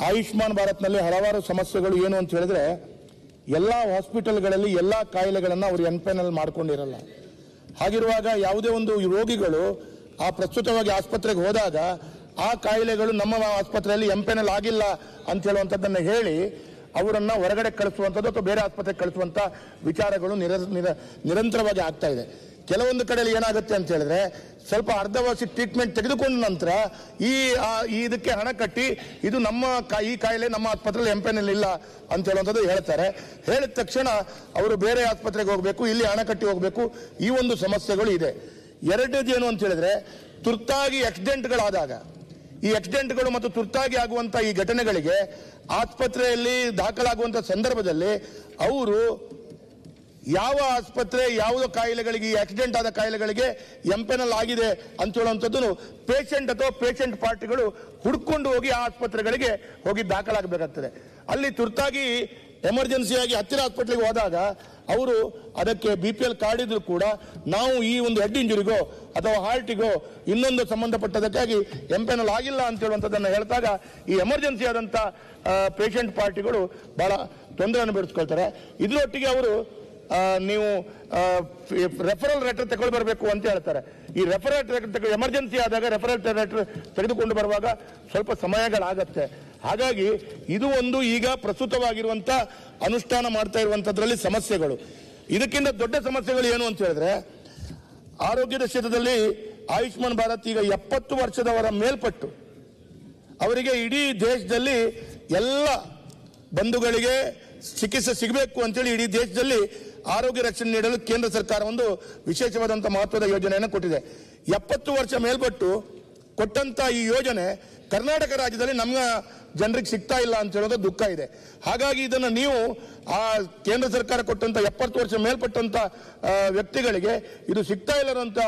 ಆಯುಷ್ಮಾನ್ ಭಾರತ್ನಲ್ಲಿ ಹಲವಾರು ಸಮಸ್ಯೆಗಳು ಏನು ಅಂತ ಹೇಳಿದ್ರೆ, ಎಲ್ಲ ಹಾಸ್ಪಿಟಲ್ಗಳಲ್ಲಿ ಎಲ್ಲ ಕಾಯಿಲೆಗಳನ್ನು ಅವರು ಎನ್ಪೈನಲ್ ಮಾಡ್ಕೊಂಡಿರಲ್ಲ. ಹಾಗಿರುವಾಗ ಯಾವುದೇ ಒಂದು ರೋಗಿಗಳು ಆ ಪ್ರಸ್ತುತವಾಗಿ ಆಸ್ಪತ್ರೆಗೆ ಹೋದಾಗ ಆ ಕಾಯಿಲೆಗಳು ನಮ್ಮ ಆಸ್ಪತ್ರೆಯಲ್ಲಿ ಎಂಪೈನಲ್ ಆಗಿಲ್ಲ ಅಂತ ಹೇಳುವಂಥದ್ದನ್ನು ಹೇಳಿ ಅವರನ್ನು ಹೊರಗಡೆ ಕಳಿಸುವಂಥದ್ದು ಅಥವಾ ಬೇರೆ ಆಸ್ಪತ್ರೆಗೆ ಕಳಿಸುವಂಥ ವಿಚಾರಗಳು ನಿರಂತರವಾಗಿ ಆಗ್ತಾ ಇದೆ. ಕೆಲವೊಂದು ಕಡೆಯಲ್ಲಿ ಏನಾಗುತ್ತೆ ಅಂತ ಹೇಳಿದ್ರೆ, ಸ್ವಲ್ಪ ಅರ್ಧವಾಸಿ ಟ್ರೀಟ್ಮೆಂಟ್ ತೆಗೆದುಕೊಂಡ ನಂತರ ಇದಕ್ಕೆ ಹಣ ಕಟ್ಟಿ ಇದು ಈ ಕಾಯಿಲೆ ನಮ್ಮ ಆಸ್ಪತ್ರೆಯಲ್ಲಿ ಎಂಪೈನಲ್ ಇಲ್ಲ ಅಂತ ಹೇಳುವಂಥದ್ದು ಹೇಳ್ತಾರೆ. ಹೇಳಿದ ತಕ್ಷಣ ಅವರು ಬೇರೆ ಆಸ್ಪತ್ರೆಗೆ ಹೋಗಬೇಕು, ಇಲ್ಲಿ ಹಣ ಕಟ್ಟಿ ಹೋಗಬೇಕು. ಈ ಒಂದು ಸಮಸ್ಯೆಗಳು ಇದೆ. ಎರಡನೇದು ಏನು ಅಂತ ಹೇಳಿದ್ರೆ, ತುರ್ತಾಗಿ ಆಕ್ಸಿಡೆಂಟ್ಗಳಾದಾಗ ಈ ಆಕ್ಸಿಡೆಂಟ್ಗಳು ಮತ್ತು ತುರ್ತಾಗಿ ಆಗುವಂಥ ಈ ಘಟನೆಗಳಿಗೆ ಆಸ್ಪತ್ರೆಯಲ್ಲಿ ದಾಖಲಾಗುವಂಥ ಸಂದರ್ಭದಲ್ಲಿ ಅವರು ಯಾವ ಆಸ್ಪತ್ರೆ ಯಾವುದೋ ಕಾಯಿಲೆಗಳಿಗೆ, ಈ ಆಕ್ಸಿಡೆಂಟ್ ಆದ ಕಾಯಿಲೆಗಳಿಗೆ ಎಂಪೈನಲ್ ಆಗಿದೆ ಅಂತ ಹೇಳುವಂಥದ್ದು ಪೇಷಂಟ್ ಅಥವಾ ಪೇಷಂಟ್ ಪಾರ್ಟಿಗಳು ಹುಡ್ಕೊಂಡು ಹೋಗಿ ಆ ಆಸ್ಪತ್ರೆಗಳಿಗೆ ಹೋಗಿ ದಾಖಲಾಗಬೇಕಾಗ್ತದೆ. ಅಲ್ಲಿ ತುರ್ತಾಗಿ ಎಮರ್ಜೆನ್ಸಿಯಾಗಿ ಹತ್ತಿರ ಹಾಸ್ಪಿಟ್ಲಿಗೆ ಹೋದಾಗ ಅವರು ಅದಕ್ಕೆ BPL ಕಾರ್ಡ್ ಇದ್ರೂ ಕೂಡ ನಾವು ಈ ಒಂದು ಹೆಡ್ ಇಂಜುರಿಗೋ ಅಥವಾ ಹಾರ್ಟಿಗೋ ಇನ್ನೊಂದು ಸಂಬಂಧಪಟ್ಟದಕ್ಕಾಗಿ ಎಂಪೈನಲ್ ಆಗಿಲ್ಲ ಅಂತ ಹೇಳುವಂಥದ್ದನ್ನು ಹೇಳಿದಾಗ ಈ ಎಮರ್ಜೆನ್ಸಿ ಆದಂಥ ಪೇಷಂಟ್ ಪಾರ್ಟಿಗಳು ಬಹಳ ತೊಂದರೆಯನ್ನು ಬೆಳೆಸ್ಕೊಳ್ತಾರೆ. ಇದರೊಟ್ಟಿಗೆ ಅವರು ನೀವು ರೆಫರಲ್ ಲೆಟರ್ ತಗೊಂಡು ಬರಬೇಕು ಅಂತ ಹೇಳ್ತಾರೆ. ಈ ರೆಫರಲ್ ಲೆಟರ್ ಎಮರ್ಜೆನ್ಸಿ ಆದಾಗ ರೆಫರಲ್ ಲೆಟರ್ ತೆಗೆದುಕೊಂಡು ಬರುವಾಗ ಸ್ವಲ್ಪ ಸಮಯಗಳಾಗತ್ತೆ. ಹಾಗಾಗಿ ಇದು ಒಂದು ಈಗ ಪ್ರಸ್ತುತವಾಗಿರುವಂಥ ಅನುಷ್ಠಾನ ಮಾಡ್ತಾ ಇರುವಂಥದ್ರಲ್ಲಿ ಸಮಸ್ಯೆಗಳು. ಇದಕ್ಕಿಂತ ದೊಡ್ಡ ಸಮಸ್ಯೆಗಳು ಏನು ಅಂತ ಹೇಳಿದ್ರೆ, ಆರೋಗ್ಯದ ಕ್ಷೇತ್ರದಲ್ಲಿ ಆಯುಷ್ಮಾನ್ ಭಾರತ್ ಈಗ 70 ವರ್ಷದವರ ಮೇಲ್ಪಟ್ಟು ಅವರಿಗೆ ಇಡೀ ದೇಶದಲ್ಲಿ ಎಲ್ಲ ಬಂಧುಗಳಿಗೆ ಚಿಕಿತ್ಸೆ ಸಿಗಬೇಕು ಅಂತೇಳಿ ಇಡೀ ದೇಶದಲ್ಲಿ ಆರೋಗ್ಯ ರಕ್ಷಣೆ ನೀಡಲು ಕೇಂದ್ರ ಸರ್ಕಾರ ಒಂದು ವಿಶೇಷವಾದಂಥ ಮಹತ್ವದ ಯೋಜನೆಯನ್ನು ಕೊಟ್ಟಿದೆ. 70 ವರ್ಷ ಮೇಲ್ಪಟ್ಟು ಕೊಟ್ಟಂತ ಈ ಯೋಜನೆ ಕರ್ನಾಟಕ ರಾಜ್ಯದಲ್ಲಿ ನಮ್ಮ ಜನರಿಗೆ ಸಿಗ್ತಾ ಇಲ್ಲ ಅಂತ ಹೇಳೋದು ದುಃಖ ಇದೆ. ಹಾಗಾಗಿ ಇದನ್ನು ನೀವು ಆ ಕೇಂದ್ರ ಸರ್ಕಾರ ಕೊಟ್ಟಂತ 70 ವರ್ಷ ಮೇಲ್ಪಟ್ಟಂತ ವ್ಯಕ್ತಿಗಳಿಗೆ ಇದು ಸಿಗ್ತಾ ಇಲ್ಲದಂತ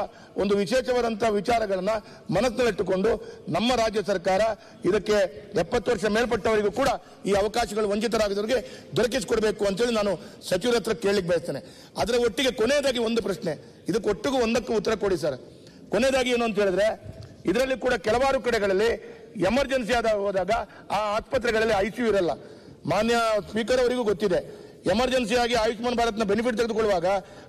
ಒಂದು ವಿಶೇಷವಾದಂಥ ವಿಚಾರಗಳನ್ನ ಮನಸ್ಸಿನಲ್ಲಿಟ್ಟುಕೊಂಡು ನಮ್ಮ ರಾಜ್ಯ ಸರ್ಕಾರ ಇದಕ್ಕೆ 70 ವರ್ಷ ಮೇಲ್ಪಟ್ಟವರಿಗೂ ಕೂಡ ಈ ಅವಕಾಶಗಳು ವಂಚಿತರಾಗಿದ್ದವರಿಗೆ ದೊರಕಿಸಿಕೊಡಬೇಕು ಅಂತೇಳಿ ನಾನು ಸಚಿವರ ಹತ್ರ ಕೇಳಲಿಕ್ಕೆ ಬಯಸ್ತೇನೆ. ಅದರ ಒಟ್ಟಿಗೆ ಕೊನೆಯದಾಗಿ ಒಂದು ಪ್ರಶ್ನೆ, ಇದಕ್ಕೆ ಒಟ್ಟಿಗೂ ಒಂದಕ್ಕೂ ಉತ್ತರ ಕೊಡಿ ಸರ್. ಕೊನೆಯದಾಗಿ ಏನು ಅಂತ ಹೇಳಿದ್ರೆ, ಇದರಲ್ಲಿ ಕೂಡ ಕೆಲವಾರು ಕಡೆಗಳಲ್ಲಿ ಎಮರ್ಜೆನ್ಸಿ ಹೋದಾಗ ಆ ಆಸ್ಪತ್ರೆಗಳಲ್ಲಿ ICU ಇರಲ್ಲ. ಮಾನ್ಯ ಸ್ಪೀಕರ್ ಅವರಿಗೂ ಗೊತ್ತಿದೆ, ಎಮರ್ಜೆನ್ಸಿ ಆಗಿ ಆಯುಷ್ಮಾನ್ ಭಾರತ್ನ ಬೆನಿಫಿಟ್ ತೆಗೆದುಕೊಳ್ಳುವಾಗ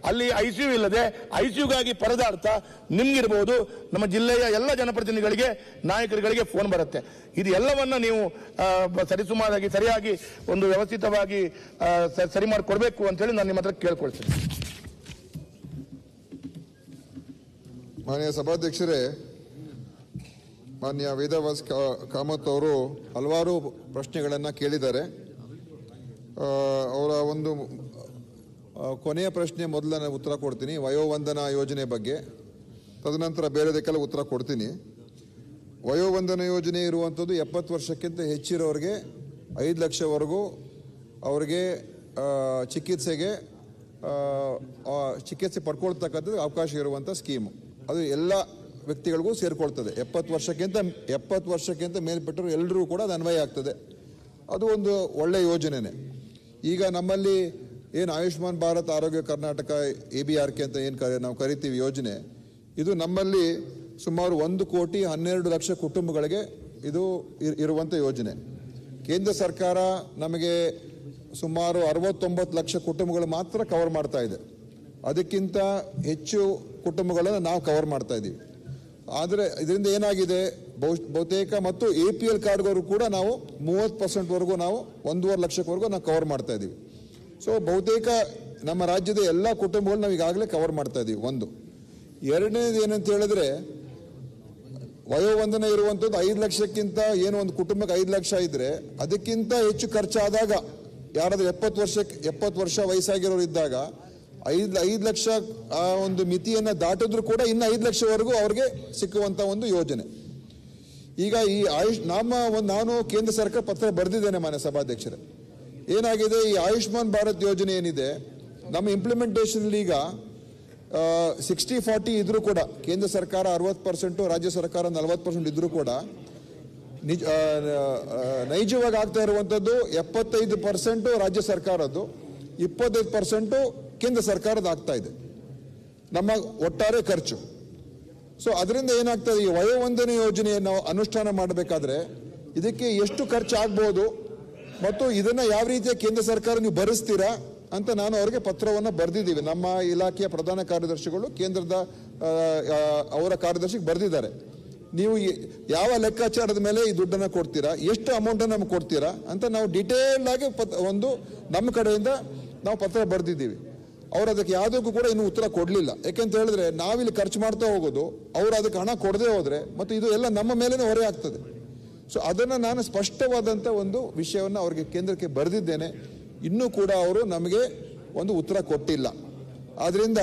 ಅಲ್ಲಿ ICU ಇಲ್ಲದೆ ICUಗಾಗಿ ಪರದಾಡ್ತಾ ನಿಮ್ಗಿರ್ಬೋದು, ನಮ್ಮ ಜಿಲ್ಲೆಯ ಎಲ್ಲ ಜನಪ್ರತಿನಿಧಿಗಳಿಗೆ ನಾಯಕರುಗಳಿಗೆ ಫೋನ್ ಬರುತ್ತೆ. ಇದು ಎಲ್ಲವನ್ನ ನೀವು ಸರಿಸುಮಾರಾಗಿ ಸರಿಯಾಗಿ ಒಂದು ವ್ಯವಸ್ಥಿತವಾಗಿ ಸರಿ ಮಾಡಿಕೊಡ್ಬೇಕು ಅಂತೇಳಿ ನಾನು ನಿಮ್ಮ ಹತ್ರ ಕೇಳ್ಕೊಳ್ತೀನಿ. ಮಾನ್ಯ ಸಭಾಧ್ಯಕ್ಷರೇ, ಮಾನ್ಯ ವೇದವ್ಯಾಸ್ ಕಾಮತ್ ಅವರು ಹಲವಾರು ಪ್ರಶ್ನೆಗಳನ್ನು ಕೇಳಿದ್ದಾರೆ. ಅವರ ಒಂದು ಕೊನೆಯ ಪ್ರಶ್ನೆ ಮೊದಲ ಉತ್ತರ ಕೊಡ್ತೀನಿ, ವಯೋವಂದನಾ ಯೋಜನೆ ಬಗ್ಗೆ. ತದನಂತರ ಬೇರೆದಕ್ಕೆಲ್ಲ ಉತ್ತರ ಕೊಡ್ತೀನಿ. ವಯೋವಂದನಾ ಯೋಜನೆ ಇರುವಂಥದ್ದು 70 ವರ್ಷಕ್ಕಿಂತ ಹೆಚ್ಚಿರೋರಿಗೆ 5 ಲಕ್ಷವರೆಗೂ ಅವರಿಗೆ ಚಿಕಿತ್ಸೆ ಪಡ್ಕೊಳ್ತಕ್ಕಂಥದ್ದು ಅವಕಾಶ ಇರುವಂಥ ಸ್ಕೀಮು. ಅದು ಎಲ್ಲ ವ್ಯಕ್ತಿಗಳಿಗೂ ಸೇರಿಕೊಳ್ತದೆ. 70 ವರ್ಷಕ್ಕಿಂತ ಮೇಲ್ಪಟ್ಟರು ಎಲ್ಲರೂ ಕೂಡ ಅದು ಅನ್ವಯ ಆಗ್ತದೆ. ಅದು ಒಂದು ಒಳ್ಳೆಯ ಯೋಜನೆನೇ. ಈಗ ನಮ್ಮಲ್ಲಿ ಏನು ಆಯುಷ್ಮಾನ್ ಭಾರತ್ ಆರೋಗ್ಯ ಕರ್ನಾಟಕ ABRK ಅಂತ ಏನು ನಾವು ಕರಿತೀವಿ ಯೋಜನೆ, ಇದು ನಮ್ಮಲ್ಲಿ ಸುಮಾರು 1,12,00,000 ಕುಟುಂಬಗಳಿಗೆ ಇದು ಇರುವಂಥ ಯೋಜನೆ. ಕೇಂದ್ರ ಸರ್ಕಾರ ನಮಗೆ ಸುಮಾರು 69 ಲಕ್ಷ ಕುಟುಂಬಗಳು ಮಾತ್ರ ಕವರ್ ಮಾಡ್ತಾ ಇದೆ. ಅದಕ್ಕಿಂತ ಹೆಚ್ಚು ಕುಟುಂಬಗಳನ್ನು ನಾವು ಕವರ್ ಮಾಡ್ತಾ ಇದ್ದೀವಿ. ಆದರೆ ಇದರಿಂದ ಏನಾಗಿದೆ, ಬಹುತೇಕ ಮತ್ತು APL ಕಾರ್ಡ್ಗಳು ಕೂಡ ನಾವು 30%ವರೆಗೂ ನಾವು 1.5 ಲಕ್ಷವರೆಗೂ ನಾವು ಕವರ್ ಮಾಡ್ತಾ ಇದ್ದೀವಿ. ಸೊ ಬಹುತೇಕ ನಮ್ಮ ರಾಜ್ಯದ ಎಲ್ಲ ಕುಟುಂಬಗಳು ನಾವು ಈಗಾಗಲೇ ಕವರ್ ಮಾಡ್ತಾ ಇದ್ದೀವಿ. ಒಂದು. ಎರಡನೇದು ಏನಂತ ಹೇಳಿದ್ರೆ, ವಯೋವಂದನೆ ಇರುವಂಥದ್ದು 5 ಲಕ್ಷಕ್ಕಿಂತ ಏನು ಒಂದು ಕುಟುಂಬಕ್ಕೆ 5 ಲಕ್ಷ ಇದ್ರೆ ಅದಕ್ಕಿಂತ ಹೆಚ್ಚು ಖರ್ಚಾದಾಗ ಯಾರಾದ್ರೂ 70 ವರ್ಷ ವಯಸ್ಸಾಗಿರೋರು ಇದ್ದಾಗ 5 ಲಕ್ಷ ಆ ಒಂದು ಮಿತಿಯನ್ನು ದಾಟಿದ್ರು ಕೂಡ ಇನ್ನು 5 ಲಕ್ಷವರೆಗೂ ಅವ್ರಿಗೆ ಸಿಕ್ಕುವಂತ ಒಂದು ಯೋಜನೆ. ಈಗ ಈ ನಾನು ಕೇಂದ್ರ ಸರ್ಕಾರ ಪತ್ರ ಬರೆದಿದ್ದೇನೆ ಮಾನ್ಯ ಸಭಾಧ್ಯಕ್ಷರೇ. ಏನಾಗಿದೆ, ಈ ಆಯುಷ್ಮಾನ್ ಭಾರತ್ ಯೋಜನೆ ಏನಿದೆ ನಮ್ಮ ಇಂಪ್ಲಿಮೆಂಟೇಷನ್ ಈಗ 60-40 ಇದ್ರೂ ಕೂಡ ಕೇಂದ್ರ ಸರ್ಕಾರ 60%, ರಾಜ್ಯ ಸರ್ಕಾರ 40% ಇದ್ರೂ ಕೂಡ ನೈಜವಾಗಿ ಆಗ್ತಾ ಇರುವಂಥದ್ದು 75% ರಾಜ್ಯ ಸರ್ಕಾರದ್ದು, 25% ಕೇಂದ್ರ ಸರ್ಕಾರದ ಆಗ್ತಾ ಇದೆ ನಮ್ಮ ಒಟ್ಟಾರೆ ಖರ್ಚು. ಸೊ ಅದರಿಂದ ಏನಾಗ್ತದೆ, ಈ ವಯೋವಂದನೆ ಯೋಜನೆಯನ್ನು ನಾವು ಅನುಷ್ಠಾನ ಮಾಡಬೇಕಾದ್ರೆ ಇದಕ್ಕೆ ಎಷ್ಟು ಖರ್ಚು ಆಗ್ಬೋದು ಮತ್ತು ಇದನ್ನ ಯಾವ ರೀತಿಯ ಕೇಂದ್ರ ಸರ್ಕಾರ ನೀವು ಭರಿಸ್ತೀರಾ ಅಂತ ನಾನು ಅವರಿಗೆ ಪತ್ರವನ್ನು ಬರೆದಿದ್ದೀವಿ. ನಮ್ಮ ಇಲಾಖೆಯ ಪ್ರಧಾನ ಕಾರ್ಯದರ್ಶಿಗಳು ಕೇಂದ್ರದ ಅವರ ಕಾರ್ಯದರ್ಶಿಗೆ ಬರೆದಿದ್ದಾರೆ. ನೀವು ಯಾವ ಲೆಕ್ಕಾಚಾರದ ಮೇಲೆ ಈ ದುಡ್ಡನ್ನು ಕೊಡ್ತೀರಾ, ಎಷ್ಟು ಅಮೌಂಟನ್ನು ನಮ್ಗೆ ಕೊಡ್ತೀರಾ ಅಂತ ನಾವು ಡಿಟೇಲ್ ಆಗಿ ಒಂದು ನಮ್ಮ ಕಡೆಯಿಂದ ನಾವು ಪತ್ರ ಬರೆದಿದ್ದೀವಿ. ಅವರು ಅದಕ್ಕೆ ಯಾವುದಕ್ಕೂ ಕೂಡ ಇನ್ನೂ ಉತ್ತರ ಕೊಡಲಿಲ್ಲ. ಯಾಕೆಂತ ಹೇಳಿದ್ರೆ ನಾವಿಲ್ಲಿ ಖರ್ಚು ಮಾಡ್ತಾ ಹೋಗೋದು, ಅವರು ಅದಕ್ಕೆ ಹಣ ಕೊಡದೇ ಹೋದರೆ ಮತ್ತು ಇದು ಎಲ್ಲ ನಮ್ಮ ಮೇಲೇ ಹೊರೆ ಆಗ್ತದೆ. ಸೊ ಅದನ್ನು ನಾನು ಸ್ಪಷ್ಟವಾದಂಥ ಒಂದು ವಿಷಯವನ್ನು ಅವರಿಗೆ ಕೇಂದ್ರಕ್ಕೆ ಬರೆದಿದ್ದೇನೆ. ಇನ್ನೂ ಕೂಡ ಅವರು ನಮಗೆ ಒಂದು ಉತ್ತರ ಕೊಟ್ಟಿಲ್ಲ. ಆದ್ದರಿಂದ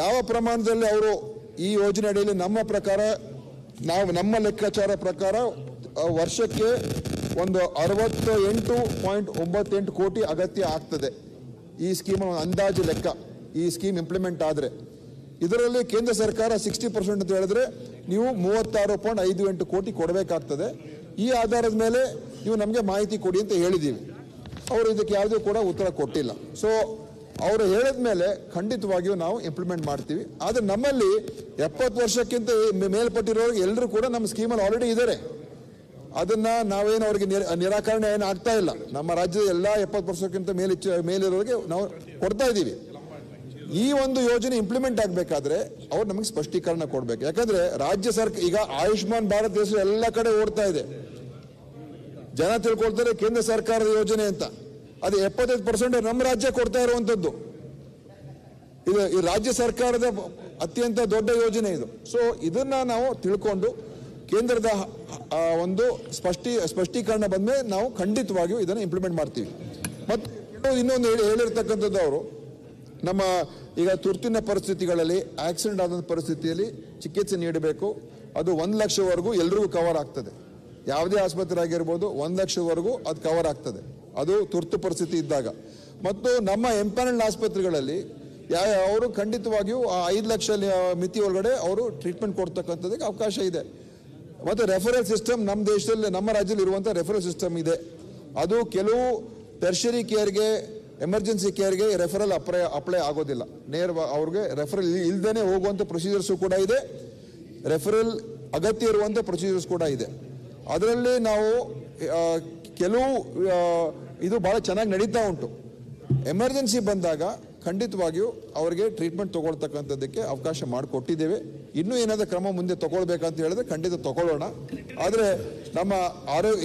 ಯಾವ ಪ್ರಮಾಣದಲ್ಲಿ ಅವರು ಈ ಯೋಜನೆ ಅಡಿಯಲ್ಲಿ ನಮ್ಮ ಲೆಕ್ಕಾಚಾರ ಪ್ರಕಾರ ವರ್ಷಕ್ಕೆ ಒಂದು 68.98 ಕೋಟಿ ಅಗತ್ಯ ಆಗ್ತದೆ. ಈ ಸ್ಕೀಮ್ ಅಂದಾಜು ಲೆಕ್ಕ, ಈ ಸ್ಕೀಮ್ ಇಂಪ್ಲಿಮೆಂಟ್ ಆದರೆ ಇದರಲ್ಲಿ ಕೇಂದ್ರ ಸರ್ಕಾರ 60% ಅಂತ ಹೇಳಿದ್ರೆ ನೀವು 36.58 ಕೋಟಿ ಕೊಡಬೇಕಾಗ್ತದೆ. ಈ ಆಧಾರದ ಮೇಲೆ ನೀವು ನಮಗೆ ಮಾಹಿತಿ ಕೊಡಿ ಅಂತ ಹೇಳಿದ್ದೀವಿ. ಅವರು ಇದಕ್ಕೆ ಯಾವುದೂ ಕೂಡ ಉತ್ತರ ಕೊಟ್ಟಿಲ್ಲ. ಸೊ ಅವರು ಹೇಳಿದ ಮೇಲೆ ಖಂಡಿತವಾಗಿಯೂ ನಾವು ಇಂಪ್ಲಿಮೆಂಟ್ ಮಾಡ್ತೀವಿ. ಆದರೆ ನಮ್ಮಲ್ಲಿ 70 ವರ್ಷಕ್ಕಿಂತ ಮೇಲ್ಪಟ್ಟಿರೋರಿಗೆ ಎಲ್ಲರೂ ಕೂಡ ನಮ್ಮ ಸ್ಕೀಮಲ್ಲಿ ಆಲ್ರೆಡಿ ಇದ್ದಾರೆ. ಅದನ್ನ ನಾವೇನು ಅವರಿಗೆ ನಿರಾಕರಣೆ ಏನು ಆಗ್ತಾ ಇಲ್ಲ. ನಮ್ಮ ರಾಜ್ಯದ ಎಲ್ಲ 70 ವರ್ಷಕ್ಕಿಂತ ಮೇಲಿರೋರಿಗೆ ನಾವು ಕೊಡ್ತಾ ಇದ್ದೀವಿ. ಈ ಒಂದು ಯೋಜನೆ ಇಂಪ್ಲಿಮೆಂಟ್ ಆಗಬೇಕಾದ್ರೆ ಅವ್ರು ನಮಗೆ ಸ್ಪಷ್ಟೀಕರಣ ಕೊಡಬೇಕು. ಯಾಕಂದ್ರೆ ರಾಜ್ಯ ಸರ್ಕಾರ ಈಗ ಆಯುಷ್ಮಾನ್ ಭಾರತ್ ದೇಶ ಎಲ್ಲ ಕಡೆ ಓಡ್ತಾ ಇದೆ. ಜನ ತಿಳ್ಕೊಳ್ತಾರೆ ಕೇಂದ್ರ ಸರ್ಕಾರದ ಯೋಜನೆ ಅಂತ. ಅದು 75% ನಮ್ಮ ರಾಜ್ಯ ಕೊಡ್ತಾ ಇರುವಂತದ್ದು. ಇದು ಈ ರಾಜ್ಯ ಸರ್ಕಾರದ ಅತ್ಯಂತ ದೊಡ್ಡ ಯೋಜನೆ ಇದು. ಸೊ ಇದನ್ನ ನಾವು ತಿಳ್ಕೊಂಡು ಕೇಂದ್ರದ ಒಂದು ಸ್ಪಷ್ಟೀಕರಣ ಬಂದ್ಮೇಲೆ ನಾವು ಖಂಡಿತವಾಗಿಯೂ ಇದನ್ನು ಇಂಪ್ಲಿಮೆಂಟ್ ಮಾಡ್ತೀವಿ. ಮತ್ತು ಇನ್ನೊಂದು ಹೇಳಿರ್ತಕ್ಕಂಥದ್ದು, ಅವರು ನಮ್ಮ ಈಗ ತುರ್ತಿನ ಪರಿಸ್ಥಿತಿಗಳಲ್ಲಿ ಆಕ್ಸಿಡೆಂಟ್ ಆದಂಥ ಪರಿಸ್ಥಿತಿಯಲ್ಲಿ ಚಿಕಿತ್ಸೆ ನೀಡಬೇಕು. ಅದು 1 ಲಕ್ಷವರೆಗೂ ಎಲ್ರಿಗೂ ಕವರ್ ಆಗ್ತದೆ. ಯಾವುದೇ ಆಸ್ಪತ್ರೆ ಆಗಿರ್ಬೋದು 1 ಲಕ್ಷವರೆಗೂ ಅದು ಕವರ್ ಆಗ್ತದೆ, ಅದು ತುರ್ತು ಪರಿಸ್ಥಿತಿ ಇದ್ದಾಗ. ಮತ್ತು ನಮ್ಮ ಎಂಪ್ಯಾನಲ್ಡ್ ಆಸ್ಪತ್ರೆಗಳಲ್ಲಿ ಅವರು ಖಂಡಿತವಾಗಿಯೂ ಆ 5 ಲಕ್ಷ ಮಿತಿ ಒಳಗಡೆ ಅವರು ಟ್ರೀಟ್ಮೆಂಟ್ ಕೊಡ್ತಕ್ಕಂಥದ್ದಕ್ಕೆ ಅವಕಾಶ ಇದೆ. ಮತ್ತು ರೆಫರಲ್ ಸಿಸ್ಟಮ್ ನಮ್ಮ ದೇಶದಲ್ಲಿ, ನಮ್ಮ ರಾಜ್ಯದಲ್ಲಿ ಇರುವಂಥ ರೆಫರಲ್ ಸಿಸ್ಟಮ್ ಇದೆ. ಅದು ಕೆಲವು ಟೆರ್ಷರಿ ಕೇರ್ಗೆ, ಎಮರ್ಜೆನ್ಸಿ ಕೇರ್ಗೆ ರೆಫರಲ್ ಅಪ್ಲೈ ಆಗೋದಿಲ್ಲ. ನೇರವಾಗಿ ಅವ್ರಿಗೆ ರೆಫರಲ್ ಇಲ್ದೇನೆ ಹೋಗುವಂಥ ಪ್ರೊಸೀಜರ್ಸು ಕೂಡ ಇದೆ, ರೆಫರಲ್ ಅಗತ್ಯ ಇರುವಂಥ ಪ್ರೊಸೀಜರ್ಸ್ ಕೂಡ ಇದೆ. ಅದರಲ್ಲಿ ನಾವು ಕೆಲವು ಇದು ಭಾಳ ಚೆನ್ನಾಗಿ ನಡೀತಾ ಉಂಟು. ಎಮರ್ಜೆನ್ಸಿ ಬಂದಾಗ ಖಂಡಿತವಾಗಿಯೂ ಅವರಿಗೆ ಟ್ರೀಟ್ಮೆಂಟ್ ತಗೊಳ್ತಕ್ಕಂಥದ್ದಕ್ಕೆ ಅವಕಾಶ ಮಾಡಿಕೊಟ್ಟಿದ್ದೇವೆ. ಇನ್ನೂ ಏನಾದರೂ ಕ್ರಮ ಮುಂದೆ ತಗೊಳ್ಬೇಕಂತ ಹೇಳಿದ್ರೆ ಖಂಡಿತ ತಗೊಳ್ಳೋಣ. ಆದರೆ ನಮ್ಮ